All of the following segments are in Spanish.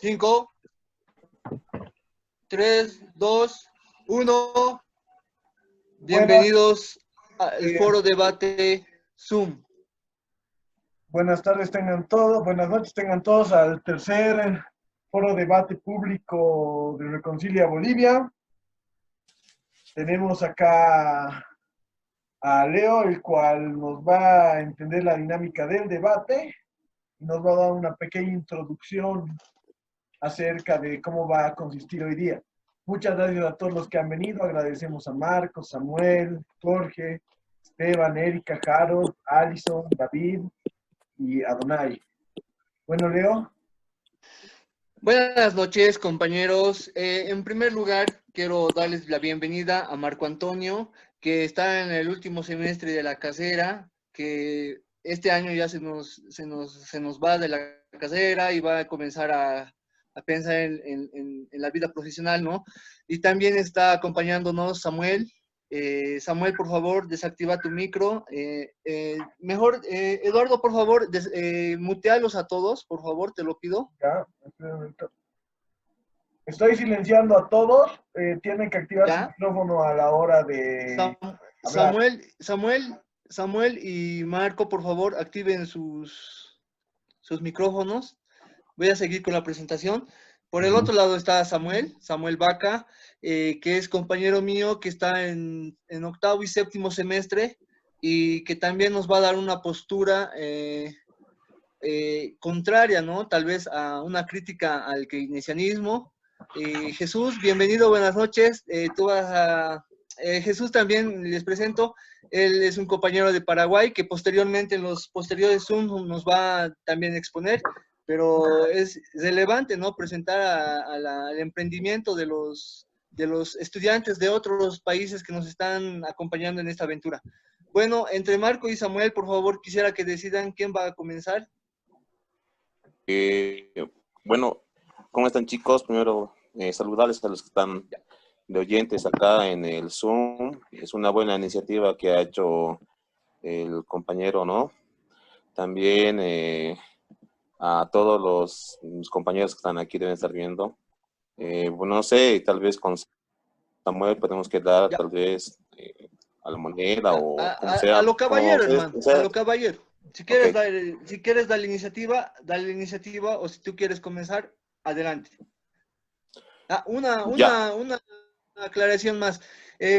5, 3, 2, 1. Bienvenidos al Foro Debate Zoom. Buenas tardes tengan todos, buenas noches tengan todos al tercer Foro Debate Público de Reconcilia Bolivia. Tenemos acá a Leo, el cual nos va a entender la dinámica del debate y nos va a dar una pequeña introducción acerca de cómo va a consistir hoy día. Muchas gracias a todos los que han venido. Agradecemos a Marcos, Samuel, Jorge, Esteban, Erika, Harold, Alison, David y Adonai. Bueno, Leo. Buenas noches, compañeros. En primer lugar, quiero darles la bienvenida a Marco Antonio, que está en el último semestre de la carrera, que este año ya se nos va de la carrera y va a comenzar a pensar en la vida profesional, ¿no? Y también está acompañándonos Samuel. Samuel, por favor, desactiva tu micro. Mejor, Eduardo, por favor, mutealos a todos, por favor, te lo pido. Ya, estoy silenciando a todos. Tienen que activar su micrófono a la hora de hablar. Samuel y Marco, por favor, activen sus micrófonos. Voy a seguir con la presentación. Por el otro lado está Samuel Vaca, que es compañero mío, que está en octavo y séptimo semestre y que también nos va a dar una postura contraria, ¿no? Tal vez a una crítica al keynesianismo. Jesús, bienvenido, buenas noches. Jesús también les presento. Él es un compañero de Paraguay que posteriormente en los posteriores Zoom nos va también a exponer, pero es relevante, ¿no? Presentar al emprendimiento de los estudiantes de otros países que nos están acompañando en esta aventura. Bueno, entre Marco y Samuel, por favor, quisiera que decidan quién va a comenzar. Bueno, ¿cómo están, chicos? Primero, saludarles a los que están de oyentes acá en el Zoom. Es una buena iniciativa que ha hecho el compañero, ¿no? También a todos los compañeros que están aquí deben estar viendo. Bueno, no sé, tal vez con Samuel podemos quedar tal vez a la moneda o como sea. A lo caballero, hermano, o sea, a lo caballero. Si quieres, dar la iniciativa, dale la iniciativa, o si tú quieres comenzar, adelante. Una aclaración más.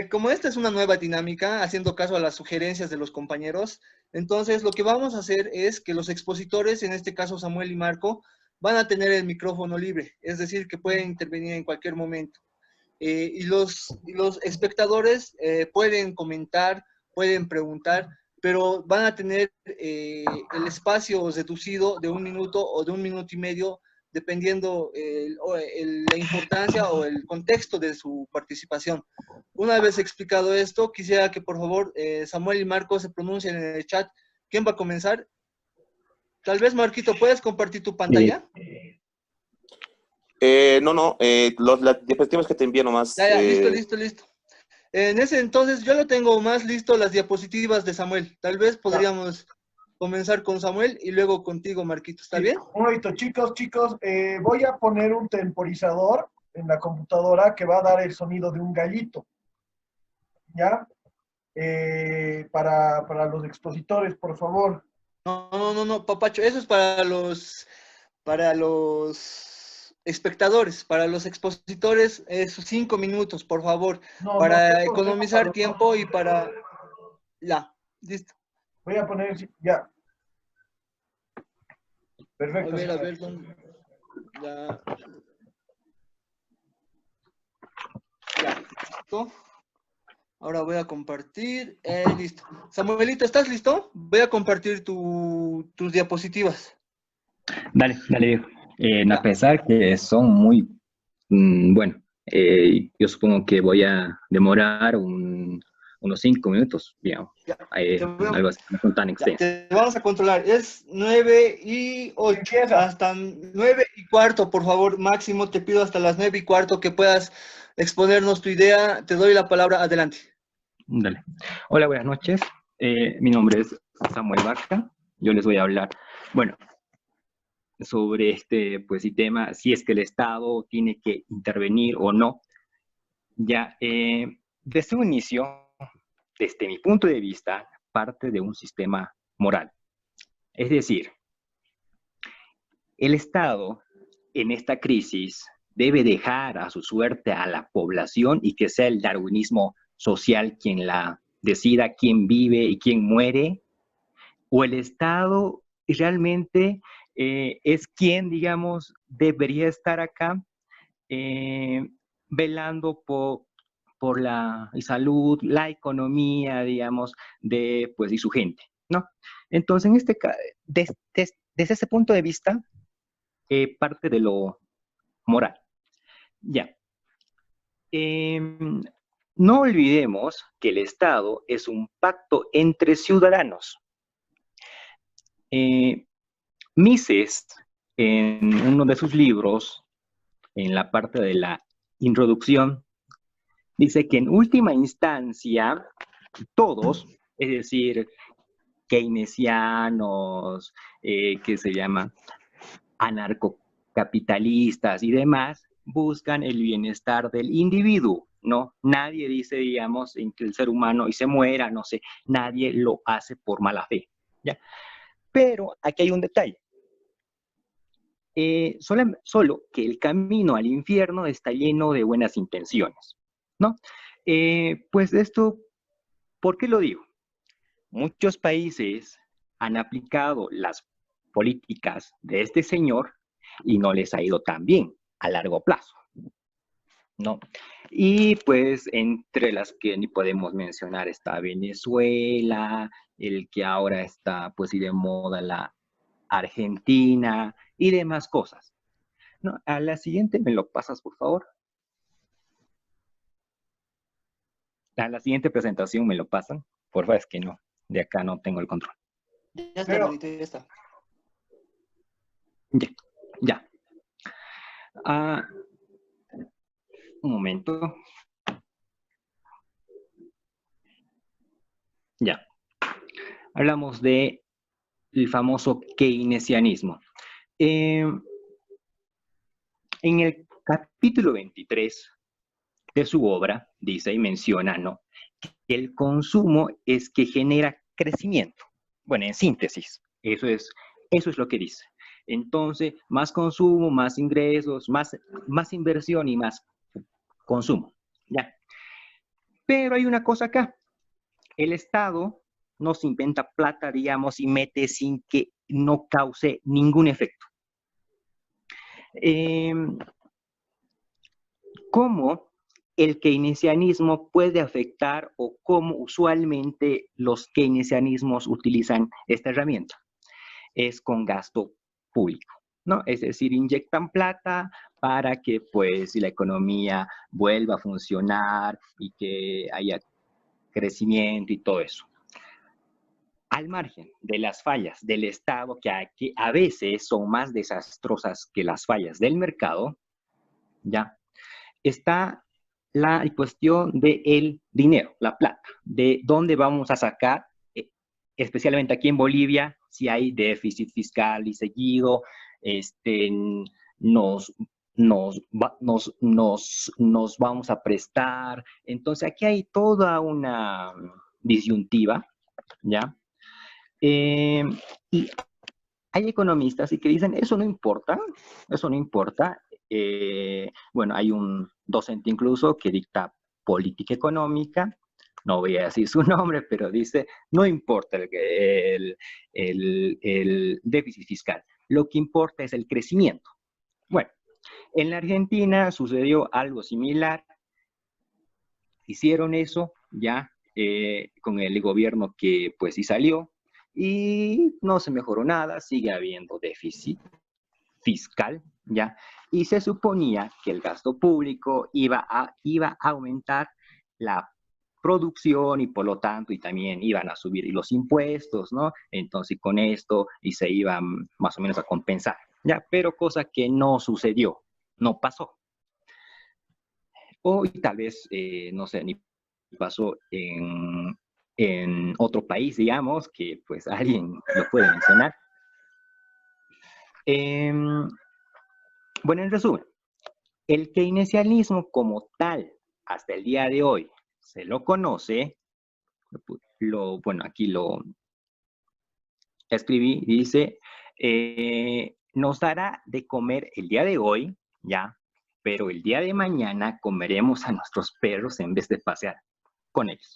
Como esta es una nueva dinámica, haciendo caso a las sugerencias de los compañeros, entonces lo que vamos a hacer es que los expositores, en este caso Samuel y Marco, van a tener el micrófono libre, es decir, que pueden intervenir en cualquier momento. Y los espectadores pueden comentar, pueden preguntar, pero van a tener el espacio reducido de 1 minuto o de 1 minuto y medio, dependiendo la importancia o el contexto de su participación. Una vez explicado esto, quisiera que por favor Samuel y Marco se pronuncien en el chat. ¿Quién va a comenzar? Tal vez, Marquito, ¿puedes compartir tu pantalla? Las diapositivas que te envío nomás. Listo. En ese entonces, yo lo tengo más listo las diapositivas de Samuel. Tal vez podríamos comenzar con Samuel y luego contigo, Marquito. ¿Está bien? Un momento, chicos. Voy a poner un temporizador en la computadora que va a dar el sonido de un gallito. ¿Ya? Para los expositores, por favor. No, papacho. Eso es para los espectadores. Para los expositores, 5 minutos, por favor. Para economizar tiempo y para... Ya, listo. Voy a poner... Ya. Perfecto. A ver, ¿dónde? Ya, listo. Ahora voy a compartir. Listo. Samuelito, ¿estás listo? Voy a compartir tus diapositivas. Dale, viejo. A pesar que son muy... bueno, yo supongo que voy a demorar unos 5 minutos, digamos. Algo así, no son tan extensos. Te vamos a controlar. Es 9:08. Hasta 9:15, por favor, máximo. Te pido hasta las 9:15 que puedas exponernos tu idea. Te doy la palabra. Adelante. Dale. Hola, buenas noches. Mi nombre es Samuel Vaca. Yo les voy a hablar. Bueno, sobre este pues, y tema, si es que el Estado tiene que intervenir o no. Ya, desde un inicio, desde mi punto de vista, parte de un sistema moral. Es decir, el Estado en esta crisis debe dejar a su suerte a la población y que sea el darwinismo social quien la decida quién vive y quién muere, o el Estado realmente es quien, digamos, debería estar acá velando por la salud, la economía, digamos, de, pues, y su gente, ¿no? Entonces, en este desde ese punto de vista, parte de lo moral. Ya. No olvidemos que el Estado es un pacto entre ciudadanos. Mises, en uno de sus libros, en la parte de la introducción, dice que en última instancia, todos, es decir, keynesianos, que se llama anarcocapitalistas y demás, buscan el bienestar del individuo, ¿no? Nadie dice, digamos, en que el ser humano y se muera, no sé, nadie lo hace por mala fe, ¿ya? Pero aquí hay un detalle. Solo que el camino al infierno está lleno de buenas intenciones, ¿no? Pues esto, ¿por qué lo digo? Muchos países han aplicado las políticas de este señor y no les ha ido tan bien a largo plazo, ¿no? Y pues entre las que ni podemos mencionar está Venezuela, el que ahora está pues y de moda la Argentina y demás cosas, ¿no? A la siguiente me lo pasas, por favor. A la siguiente presentación me lo pasan. Por favor, es que no, de acá no tengo el control. Ya está, hermanito, ya está. Ya, ya. Un momento. Ya. Hablamos de el famoso keynesianismo. En el capítulo 23 de su obra, dice y menciona, ¿no?, que el consumo es que genera crecimiento. Bueno, en síntesis, eso es lo que dice. Entonces, más consumo, más ingresos, más inversión y más consumo. ¿Ya? Pero hay una cosa acá. El Estado no se inventa plata, digamos, y mete sin que no cause ningún efecto. ¿Cómo el keynesianismo puede afectar o cómo usualmente los keynesianismos utilizan esta herramienta? Es con gasto público, ¿no? Es decir, inyectan plata para que pues la economía vuelva a funcionar y que haya crecimiento y todo eso. Al margen de las fallas del Estado, que a veces son más desastrosas que las fallas del mercado, ¿ya?, está la cuestión del dinero, la plata, de dónde vamos a sacar, especialmente aquí en Bolivia, si hay déficit fiscal y seguido, nos vamos a prestar. Entonces aquí hay toda una disyuntiva, ¿ya? Y hay economistas que dicen, eso no importa, eso no importa. Bueno, hay un docente incluso que dicta política económica, no voy a decir su nombre, pero dice, no importa el déficit fiscal, lo que importa es el crecimiento. Bueno, en la Argentina sucedió algo similar, hicieron eso ya con el gobierno que pues sí salió, y no se mejoró nada, sigue habiendo déficit fiscal, ¿ya? Y se suponía que el gasto público iba a aumentar la producción y por lo tanto y también iban a subir los impuestos, ¿no? Entonces con esto y se iban más o menos a compensar, ¿ya? Pero cosa que no sucedió, no pasó. O tal vez, no sé, ni pasó en otro país, digamos, que pues alguien lo puede mencionar. Bueno, en resumen, el keynesianismo como tal, hasta el día de hoy, se lo conoce, bueno, aquí lo escribí, dice, nos dará de comer el día de hoy, ya, pero el día de mañana comeremos a nuestros perros en vez de pasear con ellos.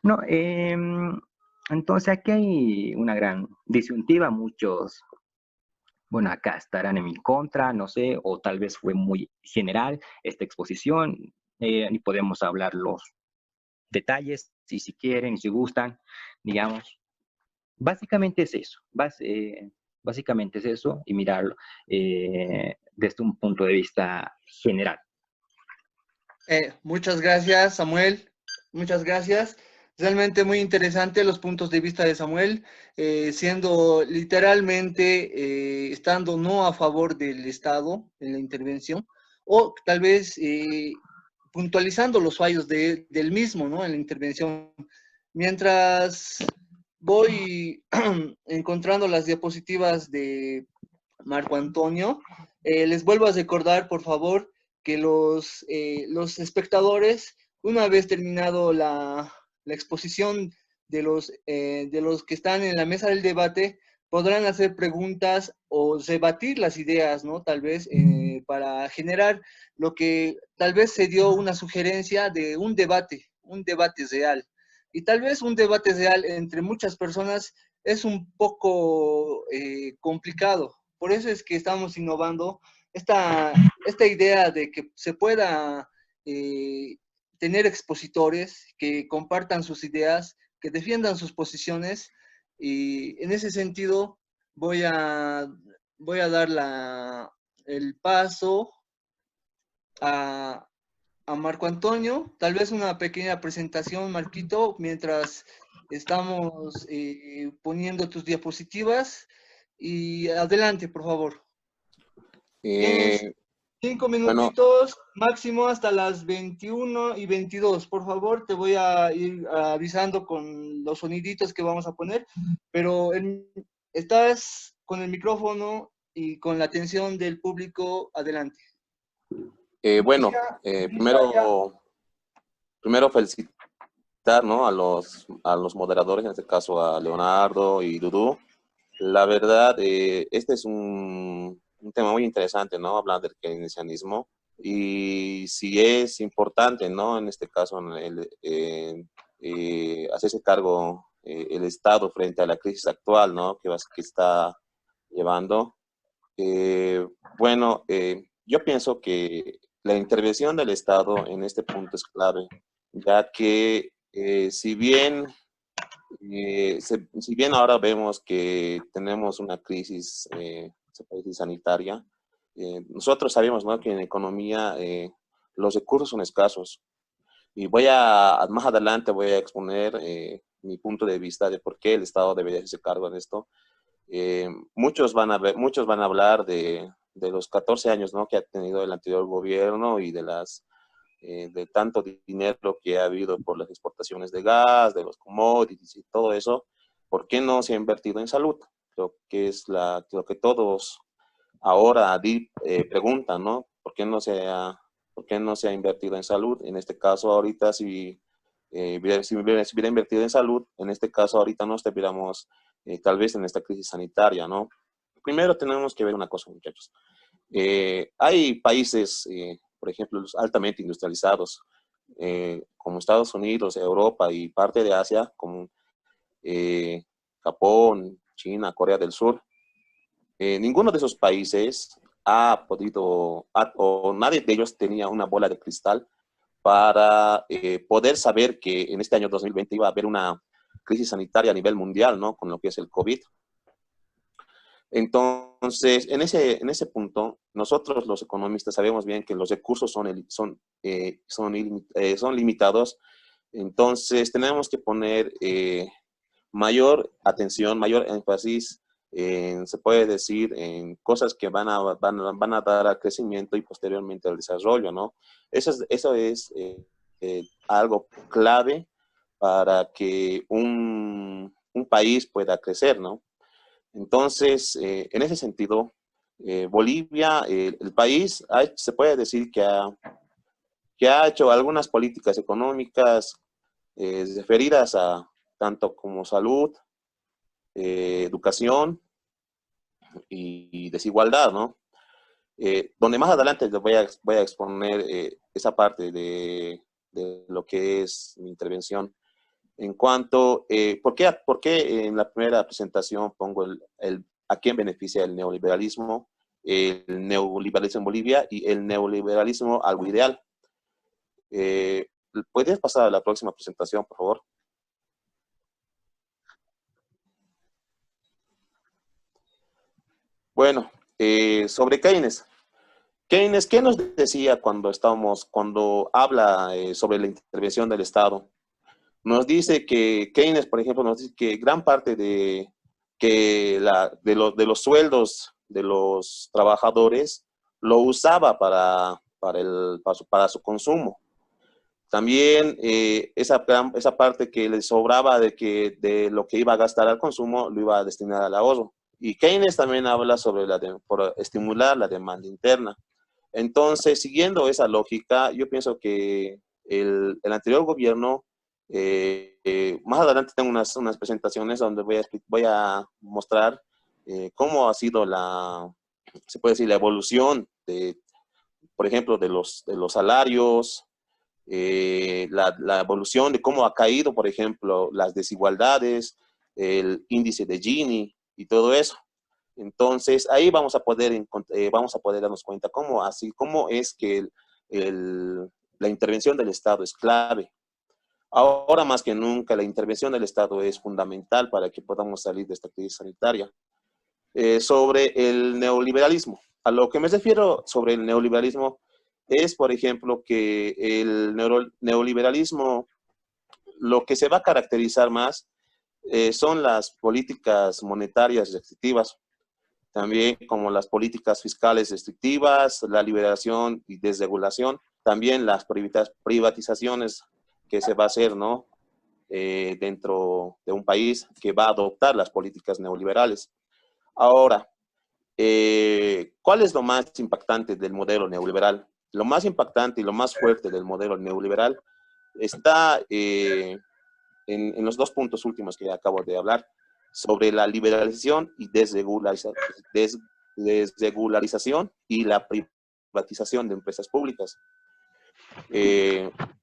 No, entonces aquí hay una gran disyuntiva, muchos, bueno, acá estarán en mi contra, no sé, o tal vez fue muy general esta exposición, y podemos hablar los detalles, si quieren, si gustan, digamos. Básicamente es eso, básicamente es eso, y mirarlo desde un punto de vista general. Muchas gracias, Samuel. Muchas gracias. Realmente muy interesante los puntos de vista de Samuel, siendo literalmente, estando no a favor del Estado en la intervención, o tal vez puntualizando los fallos del mismo, ¿no? En la intervención. Mientras voy encontrando las diapositivas de Marco Antonio, les vuelvo a recordar, por favor, que los espectadores, una vez terminado la exposición de los que están en la mesa del debate, podrán hacer preguntas o debatir las ideas, ¿no? Tal vez para generar lo que tal vez se dio una sugerencia de un debate real. Y tal vez un debate real entre muchas personas es un poco complicado. Por eso es que estamos innovando esta idea de que se pueda tener expositores que compartan sus ideas, que defiendan sus posiciones, y en ese sentido voy a dar el paso a Marco Antonio, tal vez una pequeña presentación, Marquito, mientras estamos poniendo tus diapositivas, y adelante, por favor. Tienes 5 minutitos, bueno, máximo hasta las 21:22. Por favor, te voy a ir avisando con los soniditos que vamos a poner, pero estás con el micrófono y con la atención del público. Adelante. Bueno, primero felicitar, ¿no? a los moderadores, en este caso a Leonardo y Dudu. La verdad, este es un tema muy interesante, ¿no? Hablar del keynesianismo, y si es importante, ¿no? En este caso, hacerse cargo el Estado frente a la crisis actual, ¿no? Que está llevando. Bueno, yo pienso que la intervención del Estado en este punto es clave, ya que si bien ahora vemos que tenemos una crisis sanitaria, nosotros sabemos, ¿no? que en economía los recursos son escasos. Y más adelante voy a exponer mi punto de vista de por qué el Estado debería hacerse cargo de esto. Muchos van a hablar de los 14 años, ¿no? que ha tenido el anterior gobierno, y de tanto dinero que ha habido por las exportaciones de gas, de los commodities y todo eso. ¿Por qué no se ha invertido en salud? Creo que es lo que todos ahora preguntan, ¿no? ¿Por qué no se ha invertido en salud? En este caso, ahorita, si hubiera invertido en salud, en este caso, ahorita no estuviéramos tal vez en esta crisis sanitaria, ¿no? Primero tenemos que ver una cosa, muchachos. Hay países, por ejemplo, los altamente industrializados, como Estados Unidos, Europa y parte de Asia, como Japón, China, Corea del Sur. Ninguno de esos países ha podido, o nadie de ellos tenía una bola de cristal para poder saber que en este año 2020 iba a haber una crisis sanitaria a nivel mundial, ¿no? Con lo que es el COVID. Entonces, en ese punto, nosotros los economistas sabemos bien que los recursos son limitados. Entonces, tenemos que poner mayor atención, mayor énfasis se puede decir, en cosas que van a dar al crecimiento y posteriormente al desarrollo, ¿no? Eso es algo clave para que un país pueda crecer, ¿no? Entonces, en ese sentido, Bolivia, el país, se puede decir que ha hecho algunas políticas económicas referidas a tanto como salud, educación y desigualdad, ¿no? Donde más adelante les voy a exponer esa parte de lo que es mi intervención. En cuanto, por qué en la primera presentación pongo a quién beneficia el neoliberalismo en Bolivia y el neoliberalismo algo ideal? ¿Puedes pasar a la próxima presentación, por favor? Bueno, sobre Keynes. Keynes, ¿qué nos decía cuando habla sobre la intervención del Estado? Nos dice que Keynes, por ejemplo, nos dice que gran parte de los sueldos de los trabajadores lo usaba para su consumo. También esa parte que le sobraba de lo que iba a gastar al consumo lo iba a destinar al ahorro. Y Keynes también habla sobre por estimular la demanda interna. Entonces, siguiendo esa lógica, yo pienso que el anterior gobierno, más adelante tengo unas presentaciones donde voy a mostrar cómo ha sido se puede decir, la evolución por ejemplo, de los salarios, la evolución de cómo ha caído, por ejemplo, las desigualdades, el índice de Gini y todo eso. Entonces, ahí vamos a poder darnos cuenta cómo es que la intervención del Estado es clave. Ahora más que nunca, la intervención del Estado es fundamental para que podamos salir de esta crisis sanitaria. Sobre el neoliberalismo. A lo que me refiero sobre el neoliberalismo es, por ejemplo, que el neoliberalismo, lo que se va a caracterizar más son las políticas monetarias restrictivas, también como las políticas fiscales restrictivas, la liberación y desregulación, también las privatizaciones que se va a hacer, ¿no? Dentro de un país que va a adoptar las políticas neoliberales. Ahora, ¿cuál es lo más impactante del modelo neoliberal? Lo más impactante y lo más fuerte del modelo neoliberal está en los dos puntos últimos que acabo de hablar, sobre la liberalización y desregularización y la privatización de empresas públicas.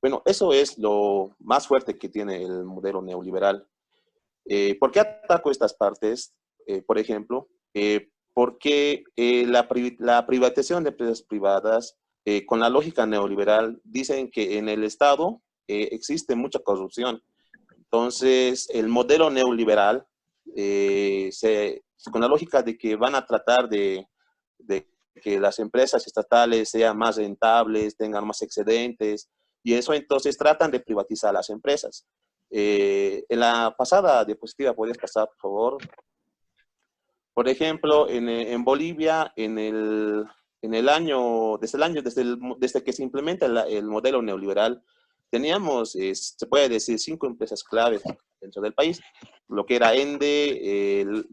Bueno, eso es lo más fuerte que tiene el modelo neoliberal. ¿Por qué ataco estas partes? Por ejemplo, porque la privatización de empresas privadas, con la lógica neoliberal, dicen que en el Estado existe mucha corrupción. Entonces, el modelo neoliberal, con la lógica de que van a tratar de que las empresas estatales sean más rentables, tengan más excedentes, y eso entonces tratan de privatizar las empresas. En la pasada diapositiva, ¿puedes pasar, por favor? Por ejemplo, en Bolivia, desde que se implementa el modelo neoliberal, teníamos, se puede decir, 5 empresas claves dentro del país, lo que era ENDE, el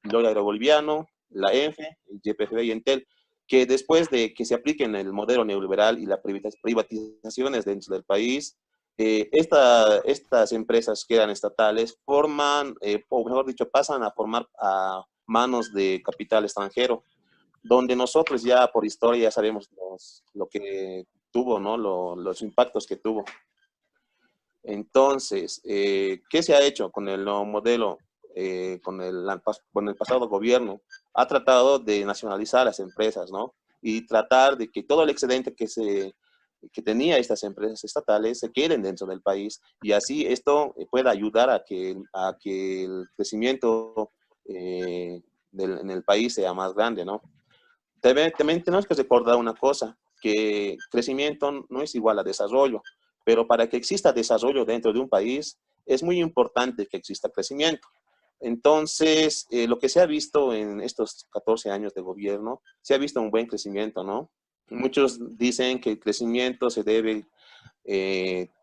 Agroboliviano, la ENFE, el YPF y Entel, que después de que se apliquen el modelo neoliberal y las privatizaciones dentro del país, estas empresas que eran estatales forman, o mejor dicho, pasan a formar a manos de capital extranjero, donde nosotros ya por historia ya sabemos lo que tuvo, ¿no? Los impactos que tuvo. Entonces, ¿qué se ha hecho con el nuevo modelo? Con el pasado gobierno, ha tratado de nacionalizar las empresas, ¿no? Y tratar de que todo el excedente que tenía estas empresas estatales se queden dentro del país, y así esto pueda ayudar a que el crecimiento en el país sea más grande, ¿no? También tenemos que recordar una cosa, que crecimiento no es igual a desarrollo, pero para que exista desarrollo dentro de un país, es muy importante que exista crecimiento. Entonces, lo que se ha visto en estos 14 años de gobierno, se ha visto un buen crecimiento, ¿no? Muchos dicen que el crecimiento se debe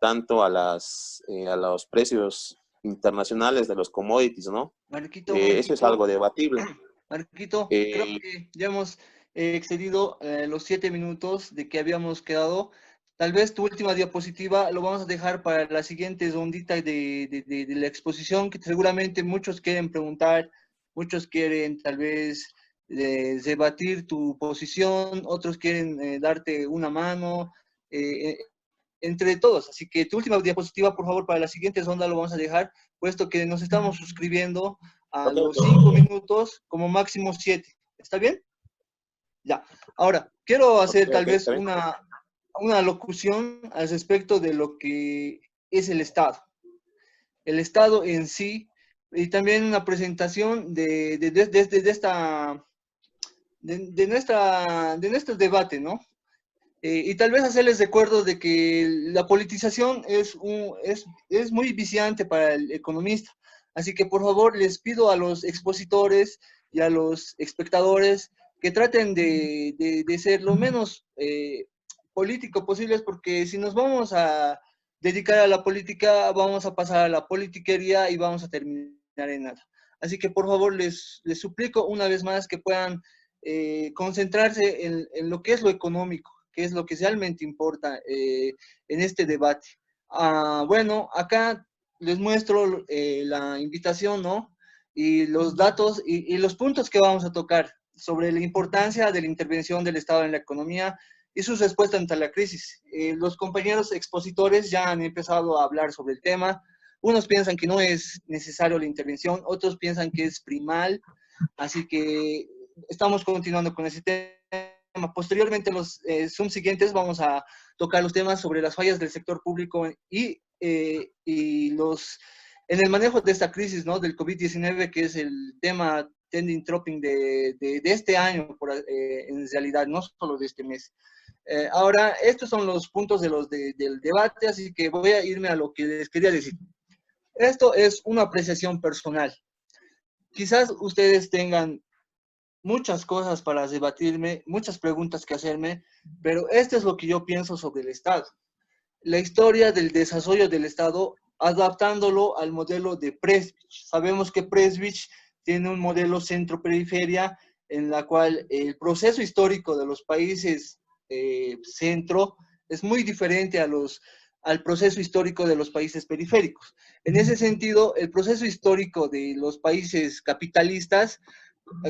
tanto a los precios internacionales de los commodities, ¿no? Marquito, Eso es algo debatible. Marquito, creo Eh, que ya hemos excedido los 7 minutos de que habíamos quedado. Tal vez tu última diapositiva lo vamos a dejar para la siguiente rondita de la exposición, que seguramente muchos quieren preguntar, muchos quieren tal vez debatir tu posición, otros quieren darte una mano, eh, entre todos. Así que tu última diapositiva, por favor, para la siguiente ronda lo vamos a dejar, puesto que nos estamos suscribiendo a ok, los 5 minutos, como máximo 7. ¿Está bien? Ya. Ahora, quiero hacer tal ok, vez está bien. una locución al respecto de lo que es el Estado. El Estado en sí, y también una presentación de nuestro debate, ¿no? Y tal vez hacerles recuerdo de que la politización es muy viciante para el economista. Así que por favor les pido a los expositores y a los espectadores que traten de ser lo menos político posibles, porque si nos vamos a dedicar a la política, vamos a pasar a la politiquería y vamos a terminar en nada. Así que por favor les suplico una vez más que puedan concentrarse en lo que es lo económico, que es lo que realmente importa en este debate. Bueno, acá les muestro la invitación, ¿no? Y los datos y los puntos que vamos a tocar sobre la importancia de la intervención del Estado en la economía y sus respuestas ante la crisis. Los compañeros expositores ya han empezado a hablar sobre el tema. Unos piensan que no es necesario la intervención, otros piensan que es primal, así que estamos continuando con ese tema. Posteriormente, los Zoom siguientes vamos a tocar los temas sobre las fallas del sector público y en el manejo de esta crisis, ¿no? Del COVID-19, que es el tema trending topic de este año, en realidad, no solo de este mes. Ahora, estos son los puntos del debate, así que voy a irme a lo que les quería decir. Esto es una apreciación personal. Quizás ustedes tengan muchas cosas para debatirme, muchas preguntas que hacerme, pero esto es lo que yo pienso sobre el Estado. La historia del desarrollo del Estado, adaptándolo al modelo de Prestwich. Sabemos que Prestwich tiene un modelo centro-periferia en la cual el proceso histórico de los países centro es muy diferente al proceso histórico de los países periféricos. En ese sentido, el proceso histórico de los países capitalistas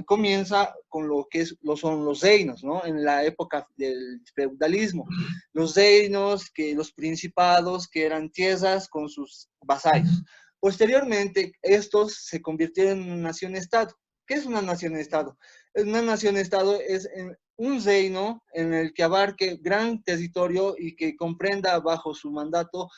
comienza con lo que son los reinos, ¿no? En la época del feudalismo. Los reinos, los principados, que eran tierras con sus vasallos. Posteriormente, estos se convirtieron en una nación-estado. ¿Qué es una nación-estado? Una nación-estado es un reino en el que abarque gran territorio y que comprenda bajo su mandato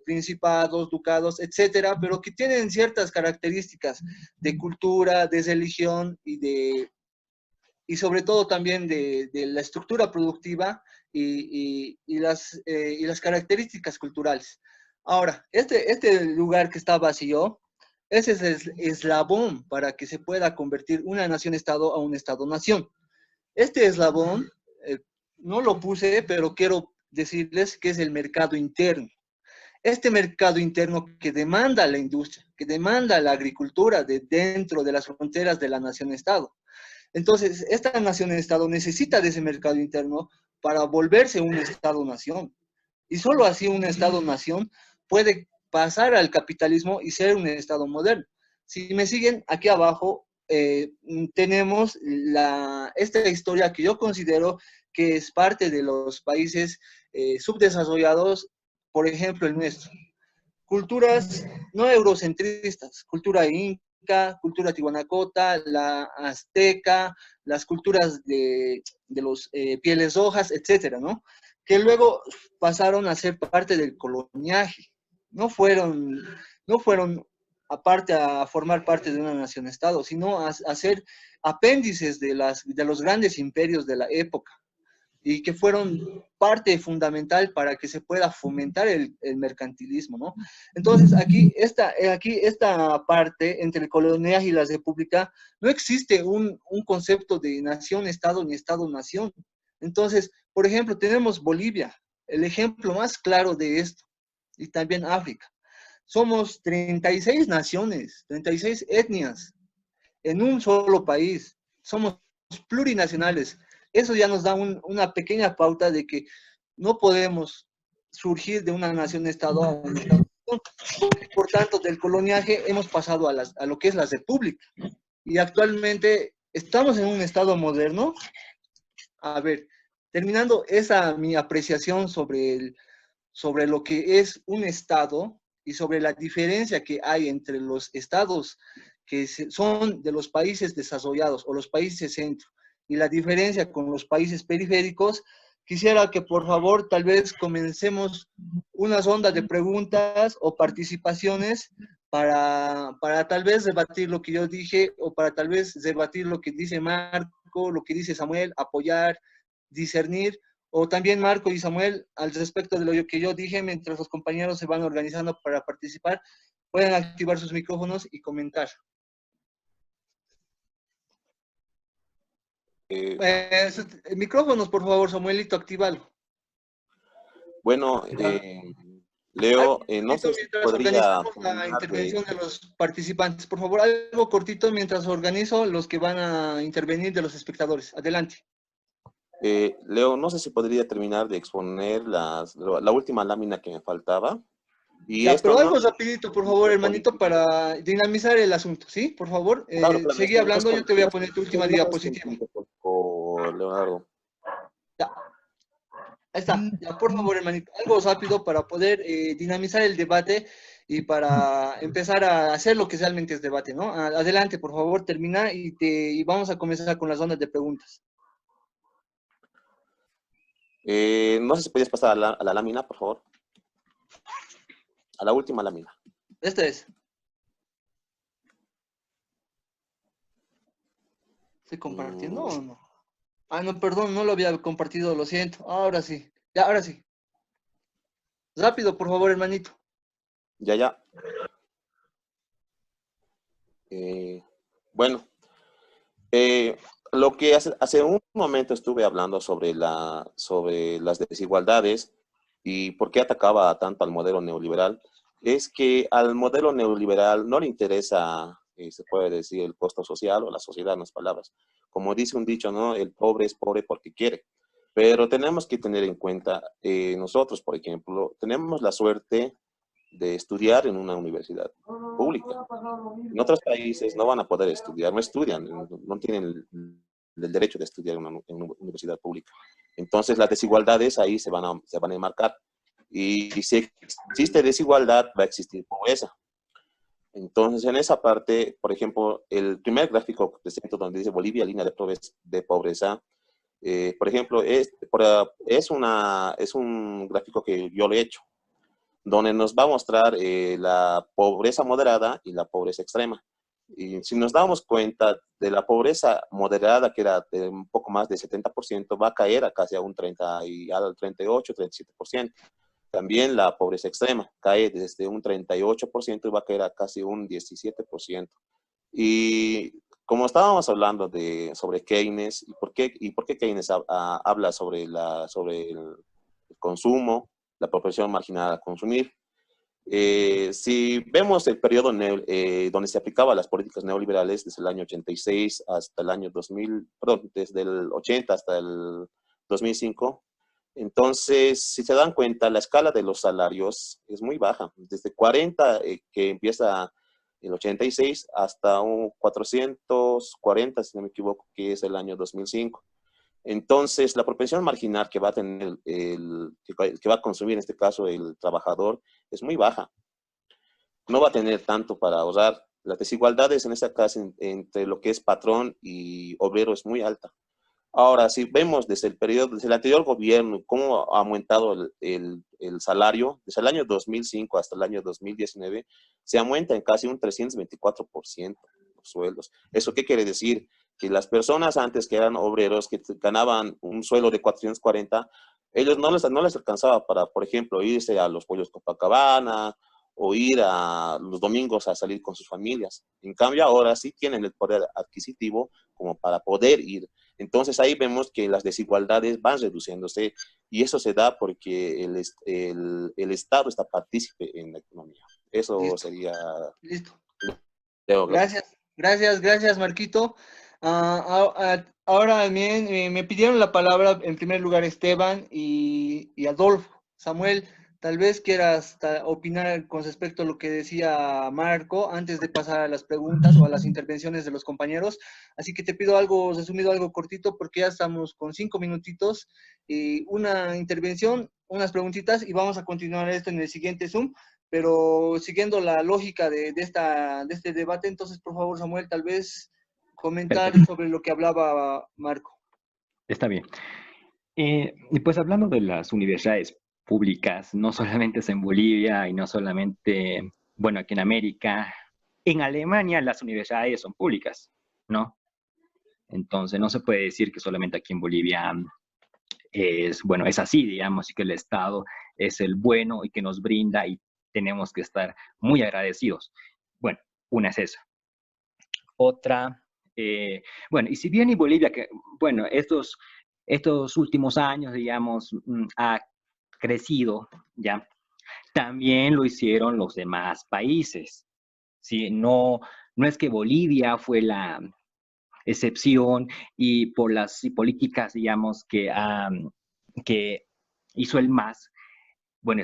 principados, ducados, etcétera, pero que tienen ciertas características de cultura, de religión y sobre todo también de la estructura productiva y las características culturales. Ahora, este lugar que está vacío, ese es el eslabón para que se pueda convertir una nación-estado a un estado-nación. Este eslabón, no lo puse, pero quiero decirles que es el mercado interno. Este mercado interno que demanda la industria, que demanda la agricultura dentro de las fronteras de la nación-estado. Entonces, esta nación-estado necesita de ese mercado interno para volverse un estado-nación. Y solo así un estado-nación puede pasar al capitalismo y ser un estado moderno. Si me siguen, aquí abajo tenemos esta historia que yo considero que es parte de los países subdesarrollados, por ejemplo el nuestro. Culturas no eurocentristas, cultura inca, cultura tihuanacota, la azteca, las culturas de los pieles rojas, etcétera, ¿no? Que luego pasaron a ser parte del coloniaje. No fueron aparte a formar parte de una nación-estado, sino a ser apéndices de los grandes imperios de la época y que fueron parte fundamental para que se pueda fomentar el mercantilismo, ¿no? Entonces, aquí esta parte entre el coloniaje y la república, no existe un concepto de nación-estado ni estado-nación. Entonces, por ejemplo, tenemos Bolivia, el ejemplo más claro de esto, y también África. somos 36 naciones, 36 etnias en un solo país. Somos plurinacionales. Eso ya nos da una pequeña pauta de que no podemos surgir de una nación-estado a un estado. Por tanto, del coloniaje hemos pasado a lo que es la república. Y actualmente estamos en un estado moderno. A ver, terminando esa mi apreciación sobre lo que es un estado y sobre la diferencia que hay entre los estados que son de los países desarrollados o los países centro y la diferencia con los países periféricos, quisiera que por favor tal vez comencemos unas ondas de preguntas o participaciones para tal vez debatir lo que yo dije o para tal vez debatir lo que dice Marco, lo que dice Samuel, apoyar, discernir, o también Marco y Samuel al respecto de lo que yo dije mientras los compañeros se van organizando para participar, pueden activar sus micrófonos y comentar. Micrófonos, por favor, Samuelito, actívalo. Bueno, Leo, no sé si Mientras podría organizamos la terminar intervención de los participantes, por favor, algo cortito mientras organizo los que van a intervenir de los espectadores. Adelante. Leo, no sé si podría terminar de exponer la última lámina que me faltaba. Y Ya, esto pero no algo rapidito, por favor, hermanito, para dinamizar el asunto, ¿sí? Por favor, claro, claro, seguí hablando, yo te voy a poner tu última diapositiva. Leonardo. Ya, ahí está. Ya, por favor, hermanito, algo rápido para poder dinamizar el debate y para empezar a hacer lo que realmente es debate, ¿no? Adelante, por favor, termina y vamos a comenzar con las rondas de preguntas. No sé si podías pasar a la lámina, por favor. A la última lámina. Esta es. ¿Estoy compartiendo o no? Ah, no, perdón, no lo había compartido, lo siento. Ahora sí. Ya, ahora sí. Rápido, por favor, hermanito. Ya. Bueno, lo que hace un momento estuve hablando sobre las desigualdades y por qué atacaba tanto al modelo neoliberal, es que al modelo neoliberal no le interesa, se puede decir, el costo social o la sociedad, en las palabras. Como dice un dicho, ¿no? El pobre es pobre porque quiere. Pero tenemos que tener en cuenta, nosotros, por ejemplo, tenemos la suerte de estudiar en una universidad pública. En otros países no van a poder estudiar, no estudian, no tienen el derecho de estudiar en una universidad pública. Entonces las desigualdades ahí se van a enmarcar. Y si existe desigualdad, va a existir pobreza. Entonces, en esa parte, por ejemplo, el primer gráfico que presento donde dice Bolivia, línea de pobreza, por ejemplo, es un gráfico que yo le he hecho, donde nos va a mostrar la pobreza moderada y la pobreza extrema. Y si nos damos cuenta de la pobreza moderada, que era de un poco más de 70%, va a caer a casi a un 30 y al 38, 37%. También la pobreza extrema cae desde un 38% y va a caer a casi un 17%. Y como estábamos hablando sobre Keynes, y por qué Keynes habla sobre el consumo, la propensión marginal a consumir. Si vemos el periodo donde se aplicaban las políticas neoliberales desde el año 86 hasta el año 2000, perdón, desde el 80 hasta el 2005, entonces, si se dan cuenta, la escala de los salarios es muy baja, desde 40 que empieza el 86 hasta un 440, si no me equivoco, que es el año 2005. Entonces, la propensión marginal que va a tener que va a consumir en este caso el trabajador es muy baja. No va a tener tanto para ahorrar. Las desigualdades en esta casa entre lo que es patrón y obrero es muy alta. Ahora, si vemos desde el anterior gobierno, cómo ha aumentado el salario, desde el año 2005 hasta el año 2019, se aumenta en casi un 324% los sueldos. ¿Eso qué quiere decir? Que las personas antes que eran obreros, que ganaban un sueldo de 440, ellos no les alcanzaba para, por ejemplo, irse a los pollos Copacabana o ir a los domingos a salir con sus familias. En cambio, ahora sí tienen el poder adquisitivo como para poder ir. Entonces ahí vemos que las desigualdades van reduciéndose y eso se da porque el Estado está partícipe en la economía. Eso Listo. sería... Listo. Leo, Gracias, Marquito. Ahora bien, me pidieron la palabra en primer lugar Esteban y Adolfo. Samuel, tal vez quieras opinar con respecto a lo que decía Marco antes de pasar a las preguntas o a las intervenciones de los compañeros. Así que te pido algo resumido, algo cortito, porque ya estamos con 5 minutitos, una intervención, unas preguntitas y vamos a continuar esto en el siguiente Zoom. Pero siguiendo la lógica de este debate, entonces, por favor, Samuel, tal vez comentar Perfecto, sobre lo que hablaba Marco. está bien. Y pues hablando de las universidades públicas, no solamente es en Bolivia y no solamente, bueno, aquí en América, en Alemania las universidades son públicas, ¿no? Entonces no se puede decir que solamente aquí en Bolivia es, bueno, es así, digamos, y que el Estado es el bueno y que nos brinda y tenemos que estar muy agradecidos. Bueno, una es esa. Otra, bueno, y si bien en Bolivia, que, bueno, estos últimos años, digamos, ha crecido, ¿ya? También lo hicieron los demás países, ¿sí? No es que Bolivia fue la excepción y por las políticas, digamos, que hizo el MAS, bueno,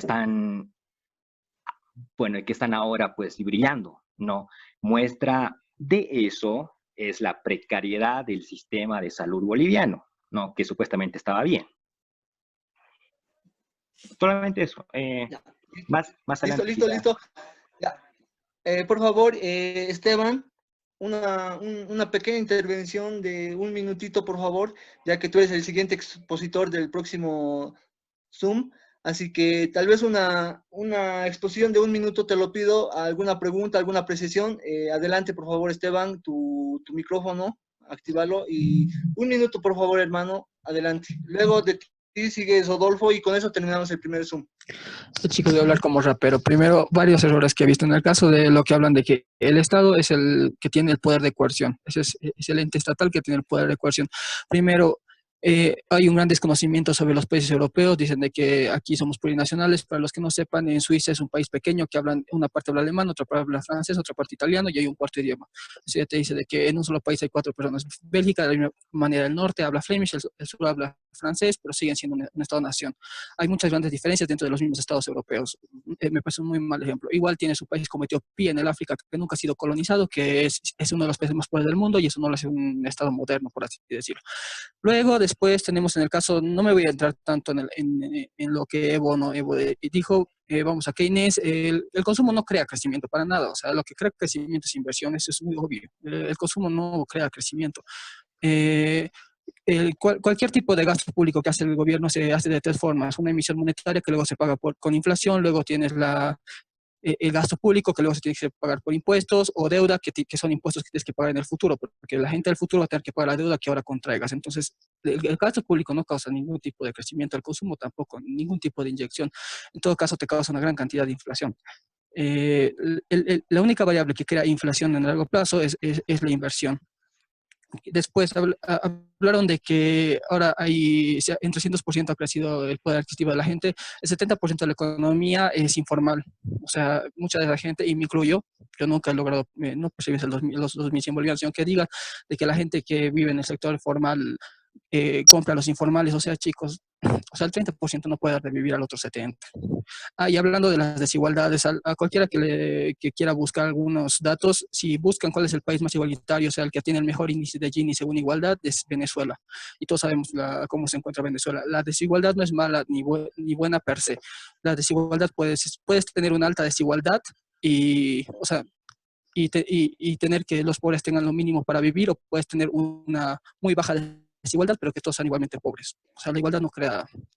que están ahora pues brillando, ¿no? Muestra de eso es la precariedad del sistema de salud boliviano, ¿no? Que supuestamente estaba bien. Solamente eso. Ya. Más adelante quizá. Listo. Ya. Por favor, Esteban, una pequeña intervención de un minutito, por favor, ya que tú eres el siguiente expositor del próximo Zoom. Así que tal vez una exposición de un minuto te lo pido. ¿Alguna pregunta, alguna apreciación? Adelante, por favor, Esteban, tu micrófono, actívalo. Y un minuto, por favor, hermano, adelante. Luego de ti sigue Rodolfo y con eso terminamos el primer Zoom. Chicos, voy a hablar como rapero. Primero, varios errores que he visto en el caso de lo que hablan de que el Estado es el que tiene el poder de coerción. Ese es el ente estatal que tiene el poder de coerción. Primero, hay un gran desconocimiento sobre los países europeos. Dicen de que aquí somos plurinacionales. Para los que no sepan, en Suiza es un país pequeño que hablan, una parte habla alemán, otra parte habla francés, otra parte italiano y hay un cuarto idioma. Así que te dice de que en un solo país hay 4 personas. Bélgica, de la misma manera, el norte habla Flemish, el sur habla francés, pero siguen siendo un Estado-nación. Hay muchas grandes diferencias dentro de los mismos estados europeos. Me parece un muy mal ejemplo. Igual tiene su país como Etiopía en el África, que nunca ha sido colonizado, que es uno de los países más pobres del mundo y eso no lo hace un estado moderno, por así decirlo. Luego, después tenemos en el caso, no me voy a entrar tanto en lo que Evo dijo, vamos a Keynes, el consumo no crea crecimiento para nada, o sea, lo que crea crecimiento es inversión, eso es muy obvio. El consumo no crea crecimiento. Cualquier tipo de gasto público que hace el gobierno se hace de 3 formas. Una emisión monetaria que luego se paga con inflación, luego tienes el gasto público que luego se tiene que pagar por impuestos, o deuda que son impuestos que tienes que pagar en el futuro, porque la gente del futuro va a tener que pagar la deuda que ahora contraigas. Entonces, el gasto público no causa ningún tipo de crecimiento, el consumo tampoco, ningún tipo de inyección. En todo caso, te causa una gran cantidad de inflación. La única variable que crea inflación en largo plazo es la inversión. Después hablaron de que ahora en 300% ha crecido el poder adquisitivo de la gente, el 70% de la economía es informal, o sea, mucha de la gente, y me incluyo, yo nunca he logrado, no percibir los 2.100 bolivianos, sino que digan de que la gente que vive en el sector formal compra a los informales, o sea, chicos, o sea, el 30% no puede revivir al otro 70%. Y hablando de las desigualdades, a cualquiera que quiera buscar algunos datos, si buscan cuál es el país más igualitario, o sea, el que tiene el mejor índice de Gini según igualdad, es Venezuela. Y todos sabemos cómo se encuentra Venezuela. La desigualdad no es mala ni buena per se. La desigualdad, puedes tener una alta desigualdad o sea, y tener que los pobres tengan lo mínimo para vivir, o puedes tener una muy baja desigualdad, pero que todos sean igualmente pobres. O sea, la igualdad